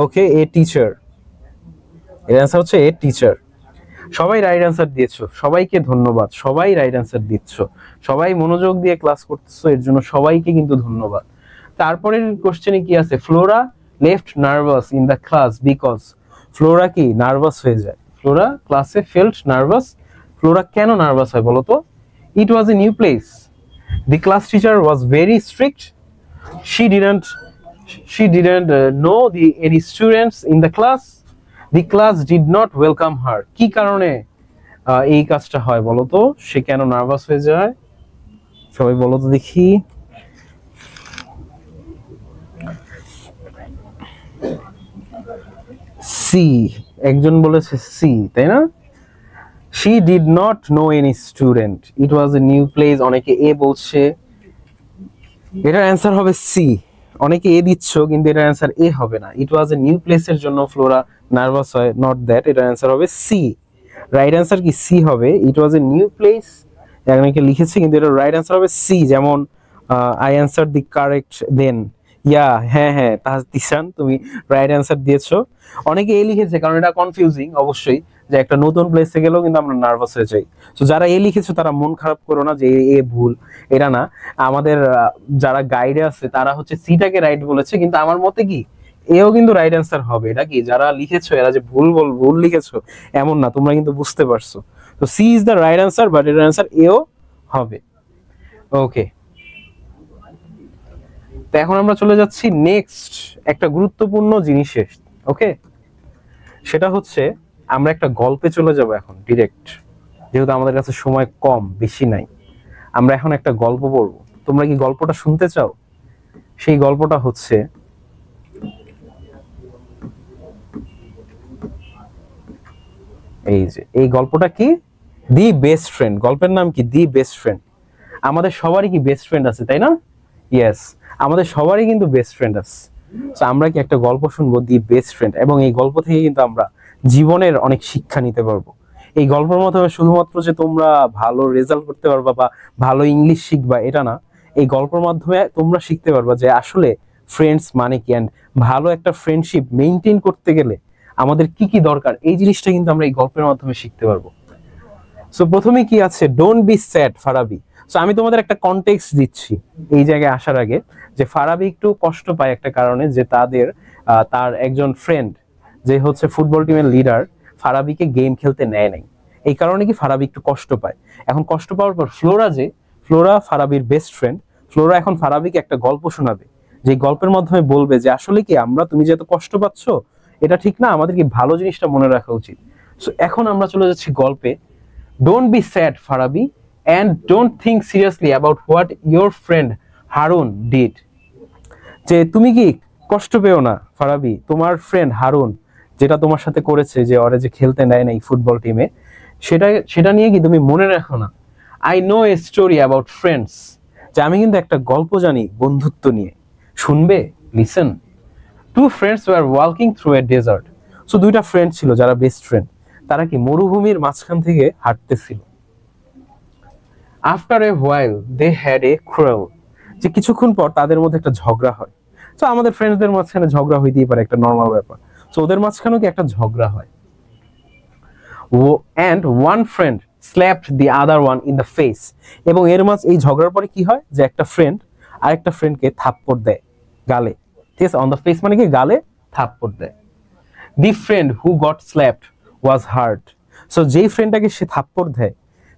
ওকে এ টিচার, এর অ্যান্সার হচ্ছে এ টিচার। সবাই রাইট অ্যান্সার দিয়েছো, সবাইকে ধন্যবাদ, সবাই রাইট অ্যান্সার দিচ্ছ, সবাই মনোযোগ দিয়ে ক্লাস করতেছো, এর জন্য সবাইকে কিন্তু ধন্যবাদ। তারপরের কোশ্চেনে কি আছে? Flora left nervous in the class because, Flora কি নার্ভাস হয়ে যায়, ফ্লোরা ক্লাসে ফেল্ট নার্ভাস। ফ্লোরা কেন নার্ভাস হয় বলো তো? It was a new place, the class teacher was very strict, she didn't know any students in the class, the class did not welcome her। কি কারণে এই কাজটা হয় বলো তো? সে কেন নার্ভাস হয়ে যায়? সবাই বলো তো দেখি। সি, একজন বলেছে সি, তাই না? she did not know any student, it was a new place। অনেকে এ বলছে, এটার অ্যান্সার হবে সি। অনেকে এ দিচ্ছ কিন্তু এটার অ্যান্সার এ হবে না। ইট ওয়াজ এ নিউ প্লেসের জন্য ফ্লোরা নার্ভাস হয়, নট দ্যাট। এটার অ্যান্সার হবে সি। রাইট অ্যান্সার কি সি হবে? ইট ওয়াজ এ নিউ প্লেস, অনেকে লিখেছে কিন্তু এটার রাইট অ্যান্সার হবে সি। যেমন আই অ্যান্সার দি কারেক্ট দেন, ইয়া, হ্যাঁ হ্যাঁ তাহসান তুমি রাইট অ্যান্সার দিয়েছো। অনেকে এ লিখেছে কারণ এটা কনফিউজিং অবশ্যই, যে একটা নতুন প্লেসে গেলেও কিন্তু আমরা নার্ভাস হয়ে যাই। তো যারা এ লিখেছো তারা মন খারাপ করো না যে এ ভুল, এটা না। আমাদের যারা গাইডে আছে তারা হচ্ছে সিটাকে রাইট বলেছে, কিন্তু আমার মতে কি এও কিন্তু রাইট অ্যান্সার হবে। এটা কি যারা লিখেছো এরা যে ভুল লিখেছো এমন না, তোমরা কিন্তু বুঝতে পারছো। তো C is the right answer, but এর অ্যান্সার এও হবে। ওকে, তো এখন আমরা চলে যাচ্ছি নেক্সট একটা গুরুত্বপূর্ণ জিনিসে। ওকে, সেটা হচ্ছে আমরা একটা গল্পে চলে যাব এখন ডিরেক্ট, যেহেতু আমাদের কাছে সময় কম, বেশি নাই। আমরা এখন একটা গল্প পড়বো। তোমরা কি গল্পটা শুনতে চাও? সেই গল্পটা হচ্ছে এই যে, এই গল্পটা কি, দি বেস্ট ফ্রেন্ড। গল্পের নাম কি? The best friend. আমাদের সবারই কি বেস্ট ফ্রেন্ড আছে, তাই না? ইয়েস, আমাদের সবারই কিন্তু বেস্ট ফ্রেন্ড আছে। তো আমরা কি একটা গল্প শুনবো, দি বেস্ট ফ্রেন্ড, এবং এই গল্প থেকে কিন্তু আমরা জীবনের অনেক শিক্ষা নিতে পারবো। এই গল্পের মাধ্যমে শুধুমাত্র যে তোমরা ভালো রেজাল্ট করতে পারবা বা ভালো ইংলিশ শিখবা এটা না, এই গল্পের মাধ্যমে তোমরা শিখতে পারবা যে আসলে ফ্রেন্ডস মানে কি, অ্যান্ড ভালো একটা ফ্রেন্ডশিপ মেইনটেইন করতে গেলে আমাদের কি কি দরকার, এই জিনিসটা কিন্তু আমরা এই গল্পের মাধ্যমে শিখতে পারবো। সো প্রথমে কি আছে, don't be sad Farabi. So আমি তোমাদের একটা কনটেক্সট দিচ্ছি এই জায়গায় আসার আগে, যে ফারাবি একটু কষ্ট পায় একটা কারণে, যে তার একজন ফ্রেন্ড যে হচ্ছে ফুটবল টিমের লিডার ফারাবিকে গেম খেলতে নেয় নাই। এই কারণে কি ফারাবি একটু কষ্ট পায়। এখন কষ্ট পাওয়ার পর ফ্লোরা ফারাবির বেস্ট ফ্রেন্ড, ফ্লোরা এখন ফারাবিকে একটা গল্প শোনাবে, যে গল্পের মাধ্যমে বলবে যে আসলে কি তুমি যে এত কষ্ট পাচ্ছ এটা ঠিক না, আমাদের কি ভালো জিনিসটা মনে রাখা উচিত। সো এখন আমরা চলে যাচ্ছি গল্পে। Don't be sad, Farabi, and don't think seriously about what your friend Harun did. যে তুমি কি কষ্ট পেও না ফারাবি, তোমার ফ্রেন্ড হারুন যেটা তোমার সাথে করেছে, যে ওরে যে খেলতে নেয় নাই ফুটবল টিমে, সেটা নিয়ে কি তুমি মনে রাখো না। I know a story about friends, যে আমি কিন্তু একটা গল্প জানি বন্ধুত্ব নিয়ে, শুনবে? Listen. Two friends were walking through a desert. So দুইটা ফ্রেন্ড ছিল যারা বেস্ট ফ্রেন্ড, তারা কি মরুভূমির মাঝখান থেকে হাঁটতেছিল। After a while they had a quarrel, যে কিছুক্ষণ পর তাদের মধ্যে একটা ঝগড়া হয়। তো আমাদের ফ্রেন্ডসদের মাঝখানে ঝগড়া হইতেই পারে, একটা নর্মাল ব্যাপার। তো ওদের মাঝখানেও কি একটা ঝগড়া হয়। and one friend slapped the other one in the face, এবং এই ঝগড়ার পরে কি হয়, যে একটা ফ্রেন্ড আরেকটা ফ্রেন্ডকে থাপ্পড় দেয় গালে। ঠিক আছে, অন দ্য ফেস মানে কি গালে থাপ্পড় দেয়। The friend who got slapped was hurt. So যেই ফ্রেন্ডটাকে সে থাপ্পড় দেয়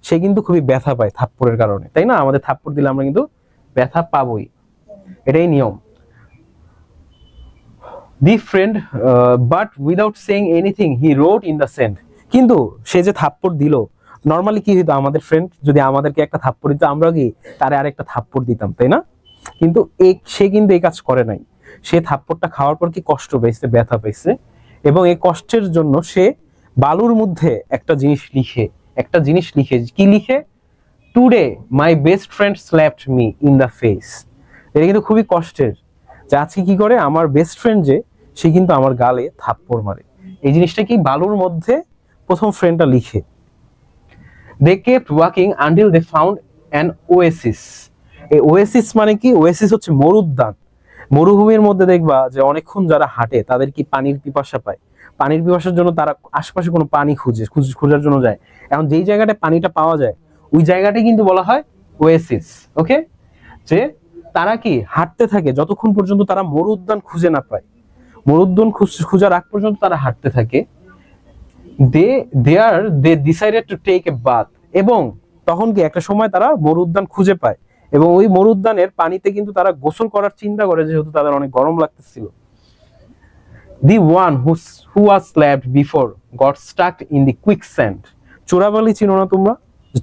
সে কিন্তু খুবই ব্যথা পায় থাপ্পড়ের কারণে, তাই না? আমাদের থাপ্পড় দিলে আমরা কিন্তু ব্যথা পাবোই, এটাই নিয়ম। The friend but without saying anything he wrote in the sand. কিন্তু সে যে থাপ্পড় দিল, নরমালি কি হইতো, আমাদের ফ্রেন্ড যদি আমাদেরকে একটা থাপ্পড় দিত আমরা কি তারে আরেকটা থাপ্পড় দিতাম, তাই না? কিন্তু সে কিন্তু এই কাজ করে নাই। সে থাপ্পড়টা খাওয়ার পর কি কষ্ট পেয়েছে, ব্যথা পেয়েছে, এবং এই কষ্টের জন্য সে বালুর মধ্যে একটা জিনিস লিখে কি লিখে, today my best friend slapped me in the face. এটা কিন্তু খুবই কষ্টের, যে আজকে কি করে আমার বেস্ট ফ্রেন্ড যে সে কিন্তু আমার গালে থাপ্পড় মারে। এই জিনিসটা কি বালুর মধ্যে প্রথম ফ্রেন্ডটা লিখে। They kept walking until they found an oasis. এই ওয়েসিস মানে কি? ওয়েসিস হচ্ছে মরুদ্যান। মরুভূমির মধ্যে দেখবা যে অনেকক্ষণ যারা হাঁটে তাদের কি পানির পিপাসা পায়। পানির পিপাসার জন্য তারা আশেপাশে কোনো পানি খোঁজার জন্য যায়। এখন যেই জায়গাটায় পানিটা পাওয়া যায় ওই জায়গাটাই কিন্তু বলা হয় ওয়েসিস। ওকে, যে তারা কি হাঁটতে থাকে যতক্ষণ পর্যন্ত তারা মরুদ্যান খুঁজে না পায়। মরুদ্যান খোঁজার আগ পর্যন্ত তারা হাঁটতে থাকে। They decided to take a bath, এবং তখন কি একটা সময় তারা মরুদ্যান খুঁজে পায়, এবং ওই মরুদ্যানের পানিতে কিন্তু তারা গোসল করার চিন্তা করে, যেহেতু তাদের অনেক গরম লাগতেছিল। The one who was slapped before got stuck in the quicksand. চোরাবালি চিনো না তোমরা?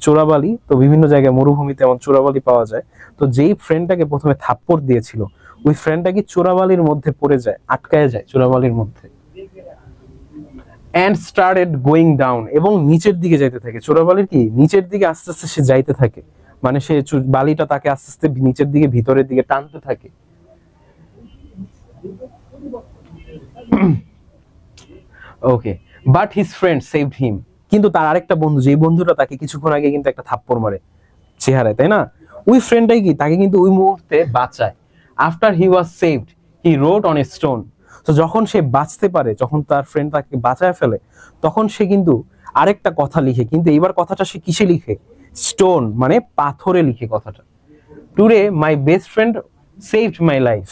চোরাবালি তো বিভিন্ন জায়গায় মরুভূমিতে এমন চোরাবালি পাওয়া যায়। তো যেই ফ্রেন্ডটাকে প্রথমে থাপ্পড় দিয়েছিল ওই ফ্রেন্ডটা কি চোরাবালির মধ্যে পড়ে যায়, আটকায় যায় চোরাবালির মধ্যে। and started going down, এবং নিচের দিকে যাইতে থাকে। চোরাবালির কি নিচের দিকে আস্তে আস্তে সে যাইতে থাকে, মানে সে বালিটা তাকে আস্তে আস্তে নিচের দিকে ভিতরের দিকে টানতে থাকে। ওকে, বাট হিজ ফ্রেন্ড সেভড হিম, কিন্তু তার আরেকটা বন্ধু, যে বন্ধুটা তাকে কিছুক্ষণ আগে কিন্তু একটা থাপ্পড় মারে চেহারায়, তাই না, ওই ফ্রেন্ডটাই কি তাকে কিন্তু ওই মুহূর্তে বাঁচায়। After he was saved he wrote on a stone, তো যখন সে বাঁচতে পারে, যখন তার ফ্রেন্ড তাকে বাঁচায় ফেলে, তখন সে কিন্তু আরেকটা কথা লিখে, কিন্তু এইবার কথাটা সে কিসে লিখে, স্টোন মানে পাথরে লিখে কথাটা। Today my best friend saved my life,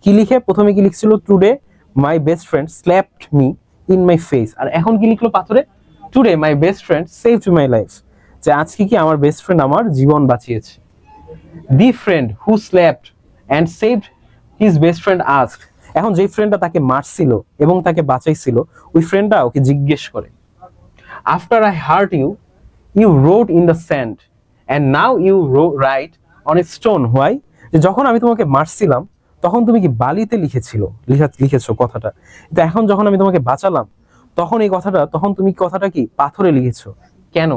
কি লিখে, প্রথমে কি লিখছিল, today my best friend slapped me in my face, আর এখন কি লিখলো পাথরে, today my best friend saved my life, যে আজকে কি আমার বেস্ট ফ্রেন্ড আমার জীবন বাঁচিয়েছে। The friend who slapped and saved his best friend asked, এখন যে ফ্রেন্ডটা তাকে মারছিল এবং তাকে বাঁচাইছিল, ওই ফ্রেন্ডটা ওকে জিজ্ঞেস করে, after I hurt you you wrote in the sand and now you write on a stone why, যে যখন আমি তোমাকে মারছিলাম তখন তুমি কি বালিতে লিখেছো কথাটা, কিন্তু এখন যখন আমি তোমাকে বাঁচালাম তখন এই কথাটা, তখন তুমি কথাটা কি পাথরে লিখেছো কেন।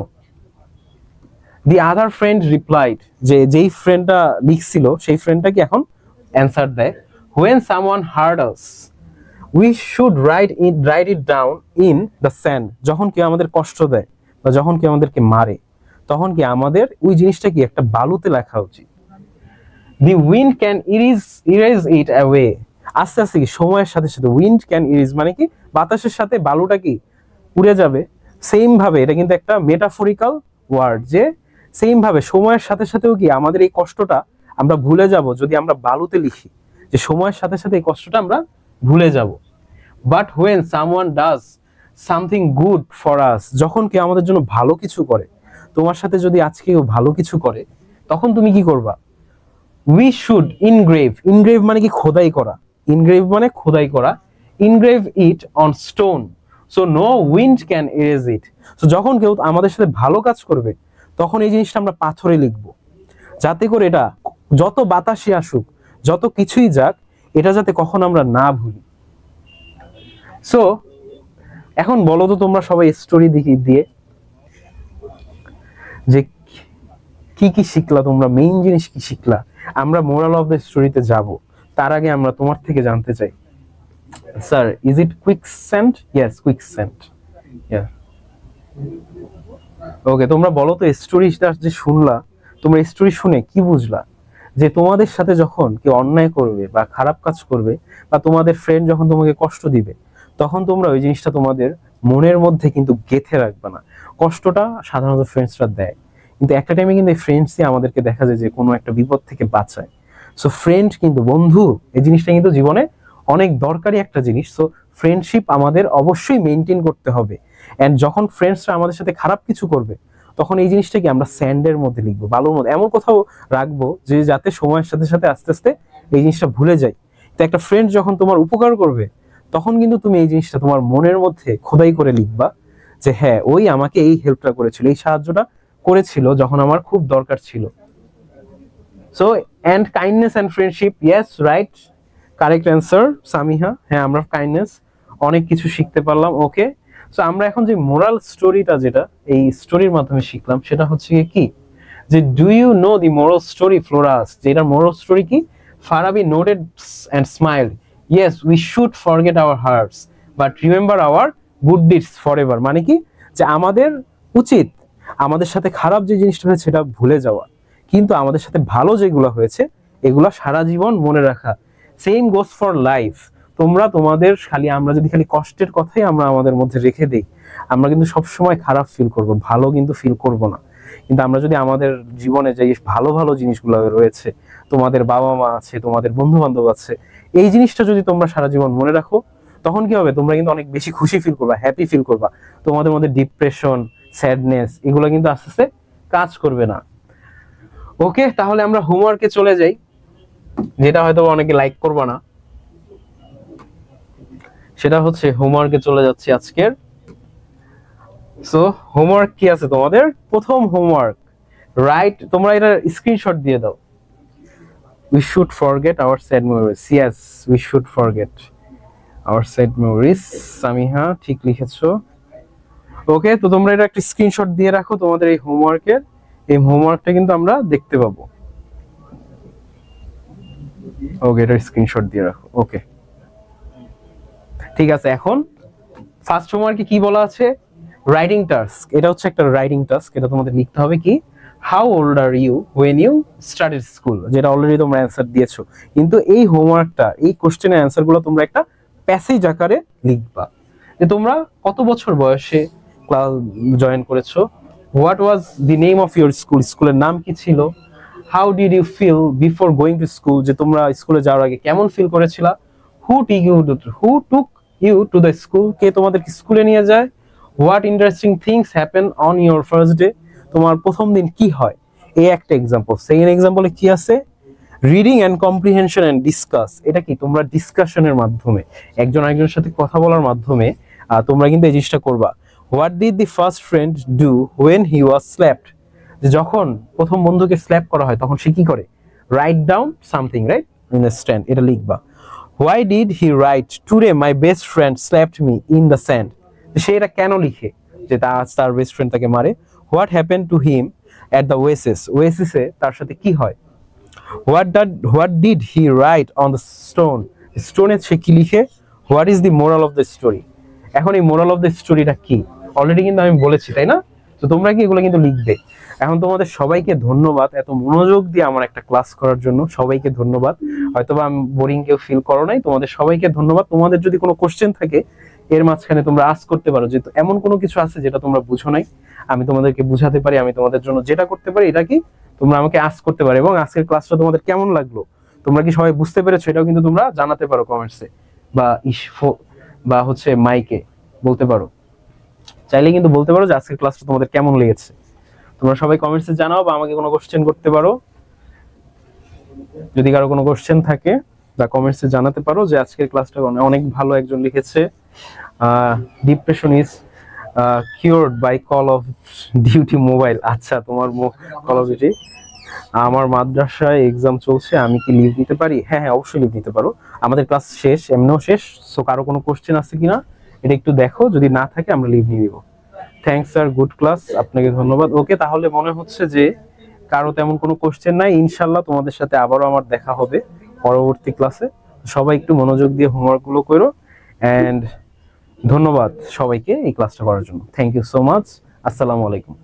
দি আদার ফ্রেন্ড রিপ্লাইড, যে যেই ফ্রেন্ডটা লিখছিল সেই ফ্রেন্ডটা কি এখন অ্যান্সার দেয়, when someone hurt us we should write it down in the sand, যখন কেউ আমাদের কষ্ট দেয় বা যখন কেউ আমাদেরকে মারে তখন কি আমাদের ওই জিনিসটা কি একটা বালুতে লেখা উচিত। the wind can erase it away, আস্তে আস্তে কি সময়ের সাথে সাথে wind can erase মানে কি বাতাসের সাথে বালুটা কি উড়ে যাবে। সেম ভাবে এটা কিন্তু একটা মেটাফরিক্যাল ওয়ার্ড, যে সেম ভাবে সময়ের সাথে সাথেও কি আমাদের এই কষ্টটা আমরা ভুলে যাব যদি আমরা বালুতে লিখি, যে সময়ের সাথে সাথে এই কষ্টটা আমরা ভুলে যাব। But when someone does something good for us, যখন কেউ আমাদের জন্য ভালো কিছু করে, তোমার সাথে যদি আজকে কেউ ভালো কিছু করে তখন তুমি কি করবা, উই শুড ইনগ্রেভ মানে কি খোদাই করা, ইনগ্রেভ মানে খোদাই করা, engrave it on stone so no wind can erase it, তো যখন কেউ আমাদের সাথে ভালো কাজ করবে তখন এই জিনিসটা আমরা পাথরে লিখবো, যাতে করে এটা যত বাতাসই আসুক যত কিছুই যাক এটা যাতে কখন আমরা না ভুলি। সো এখন বলো তো তোমরা সবাই স্টোরি দিয়ে যে কি কি শিখলা তোমরা, মেইন জিনিস কি শিখলা, আমরা মোরাল অফ দ্য স্টোরিতে যাব, তার আগে আমরা তোমার থেকে জানতে চাই, sir is it quicksand, yes quicksand, yeah okay, তোমরা বলো তো স্টোরিটা যে শুনলা, তোমরা স্টোরি শুনে কি বুঝলা, যে তোমাদের সাথে যখন কেউ অন্যায় করবে বা খারাপ কাজ করবে বা তোমাদের ফ্রেন্ড যখন তোমাকে কষ্ট দিবে তখন তোমরা ওই জিনিসটা তোমাদের মনের মধ্যে কিন্তু গেঁথে রাখবে না। কষ্টটা সাধারণত ফ্রেন্ডসরা দেয়, কিন্তু একটা টাইমে কিন্তু এই ফ্রেন্ডসই আমাদেরকে দেখা যায় যে কোনো একটা বিপদ থেকে বাঁচায়। সো ফ্রেন্ড কিন্তু বন্ধু এই জিনিসটা কিন্তু জীবনে অনেক দরকারি একটা জিনিস। সো ফ্রেন্ডশিপ আমাদের অবশ্যই মেনটেন করতে হবে, এন্ড যখন ফ্রেন্ডসরা আমাদের সাথে খারাপ কিছু করবে তখন এই জিনিসটাকে আমরা স্যান্ডের মধ্যে লিখবো, বালুর মধ্যে এমন কোথাও রাখবো যে যাতে সময়ের সাথে সাথে আস্তে আস্তে এই জিনিসটা ভুলে যায়। তো একটা ফ্রেন্ড যখন তোমার উপকার করবে তখন কিন্তু তুমি এই জিনিসটা তোমার মনের মধ্যে খোদাই করে লিখবা, যে হ্যাঁ ওই আমাকে এই হেল্পটা করেছিল, এই সাহায্যটা করেছিল যখন আমার খুব দরকার ছিল। So and kindness and friendship, yes right, correct answer Samiha, হ্যাঁ আমরা কাইন্ডনেস অনেক কিছু শিখতে পারলাম। ওকে, সো আমরা এখন যে মোরাল স্টোরিটা যেটা এই স্টোরির মাধ্যমে শিখলাম সেটা হচ্ছে কি, যে do you know the moral story Flora's, যে এটা মোরাল স্টোরি কি, Farabi noted and smile, yes we should forget our hurts but remember our good deeds forever, মানে কি যে আমাদের উচিত আমাদের সাথে খারাপ যে জিনিসটা হয়েছে সেটা ভুলে যাওয়া, কিন্তু আমাদের সাথে ভালো যেগুলো হয়েছে এগুলো সারা জীবন মনে রাখা। সেম গোস ফর লাইফ, তোমরা তোমাদের আমরা যদি খালি কষ্টের কথাই আমরা আমাদের মধ্যে রেখে দিই আমরা কিন্তু সবসময় খারাপ ফিল করব, ভালো কিন্তু ফিল করব না। কিন্তু আমরা যদি আমাদের জীবনে যে ভালো ভালো জিনিসগুলো রয়েছে, তোমাদের বাবা মা আছে, তোমাদের বন্ধু বান্ধব আছে, এই জিনিসটা যদি তোমরা সারা জীবন মনে রাখো তখন কি হবে, তোমরা কিন্তু অনেক বেশি খুশি ফিল করবা, হ্যাপি ফিল করবা, তোমাদের মধ্যে ডিপ্রেশন স্যাডনেস এগুলো কিন্তু আস্তে আস্তে কাজ করবে না। ওকে, তাহলে আমরা হোমওয়ার্কে চলে যাই, যেটা হয়তো অনেকে লাইক করবা না, সেটা হচ্ছে হোমওয়ার্কে চলে যাচ্ছে আজকের। সো হোমওয়ার্ক কি আছে তোমাদের, প্রথম হোমওয়ার্ক রাইট, তোমরা এটা স্ক্রিনশট দিয়ে দাও, we should forget our sad memories, yes we should forget our sad memories, Samiha ঠিক লিখেছো, ওকে, তো তোমরা এটা একটা স্ক্রিনশট দিয়ে রাখো তোমাদের এই হোমওয়ার্কের। এই হোমওয়ার্কটা কিন্তু আমরা দেখতে পাবো। ওকে, এটা স্ক্রিনশট দিয়ে রাখো। ওকে, ঠিক আছে। এখন ফার্স্ট হোমওয়ার্কে কি বলা আছে? Writing task. এটা হচ্ছে একটা রাইটিং টাস্ক। এটা তোমাদের লিখতে হবে কি, how old are you when you started school, যেটা অলরেডি তোমরা অ্যান্সার দিয়েছো। কিন্তু এই হোমওয়ার্কটা, এই কোশ্চেনের অ্যান্সারগুলো তোমরা একটা প্যাসেজ আকারে লিখবা, যে তোমরা কত বছর বয়সে ক্লাস জয়েন করেছো, what was the name of your school, স্কুলের নাম কি ছিল, how did you feel before going to school, যে তোমরা স্কুলে যাওয়ার আগে কেমন ফিল করেছিলা, who took you to the school, কে তোমাদেরকে স্কুলে নিয়ে যায়, what interesting things happen on your first day, তোমার প্রথম দিন কি হয়। এই একটা এক্সাম্পল। সেকেন্ড এক্সাম্পলে কি আছে, reading and comprehension and discuss. এটা কি, তোমরা ডিসকাশনের মাধ্যমে, একজন আরেকজনের সাথে কথা বলার মাধ্যমে তোমরা কিন্তু এই জিনিসটা করবা। What did the first friend do when he was slapped, যখন প্রথম বন্ধুকে স্ল্যাপ করা হয় তখন সে কি করে, write down something, write, in the sand, এটা লিখবা। Why did he write today my best friend slapped me in the sand, সে এটা কেন লিখে, যে তার বেস্ট ফ্রেন্ড তাকে মারে। What happen to him at the oasis, ওয়েসিসে তার সাথে কি হয়। What did he write on the stone, স্টোনে সে কি লিখে। What is the moral of the story, এখন এই মোরাল অফ দ্য স্টোরিটা কি অলরেডি কিন্তু আমি বলেছি, তাই না? তো তোমরা কি এগুলো কিন্তু লিখবে। এখন তোমাদের সবাইকে ধন্যবাদ এত মনোযোগ দিয়ে আমার একটা ক্লাস করার জন্য, সবাইকে ধন্যবাদ। হয়তোবা আমি বোরিং কেউ ফিল করো নাই, তোমাদের সবাইকে ধন্যবাদ। তোমাদের যদি কোনো কোশ্চেন থাকে এর মাঝখানে তোমরা আস্ক করতে পারো, যে এমন কোনো কিছু আছে যেটা তোমরা বুঝো নাই, আমি তোমাদেরকে বুঝাতে পারি, আমি তোমাদের জন্য যেটা করতে পারি এটা কি, তোমরা আমাকে আস্ক করতে পারো। এবং আজকের ক্লাসটা তোমাদের কেমন লাগলো, তোমরা কি সবাই বুঝতে পেরেছো, এটাও কিন্তু তোমরা জানাতে পারো কমেন্টসে, বা হচ্ছে মাইকে বলতে পারো, চাইলে কিন্তু বলতে পারো যে আজকের ক্লাসটা তোমাদের কেমন লেগেছে। তোমরা সবাই কমেন্টসে জানাও, বা আমাকে কোনো কোশ্চেন করতে পারো, যদি কারো কোনো কোশ্চেন থাকে বা কমেন্টসে জানাতে পারো যে আজকের ক্লাসটা অনেক ভালো। একজন লিখেছে depression is cured by Call of Duty Mobile. আচ্ছা, তোমার কল অফ ডিউটি। আমার মাদ্রাসায় এক্সাম চলছে, আমি কি লিভ নিতে পারি? হ্যাঁ হ্যাঁ, অবশ্যই লিভ নিতে পারো। আমাদের ক্লাস শেষ, এমনিও শেষ। সো কারো কোনো কোশ্চেন আছে কিনা এটা একটু দেখো, যদি না থাকে আমরা লিভ নিয়ে দিব। থ্যাংকস স্যার, গুড ক্লাস, আপনাকে ধন্যবাদ। ওকে, তাহলে মনে হচ্ছে যে কারো তেমন কোনো কোশ্চেন নাই। ইনশাল্লাহ তোমাদের সাথে আবারও আমার দেখা হবে পরবর্তী ক্লাসে। সবাই একটু মনোযোগ দিয়ে হোমওয়ার্ক গুলো করো। এন্ড ধন্যবাদ সবাইকে এই ক্লাসটা করার জন্য। Thank you so much. আসসালামু আলাইকুম।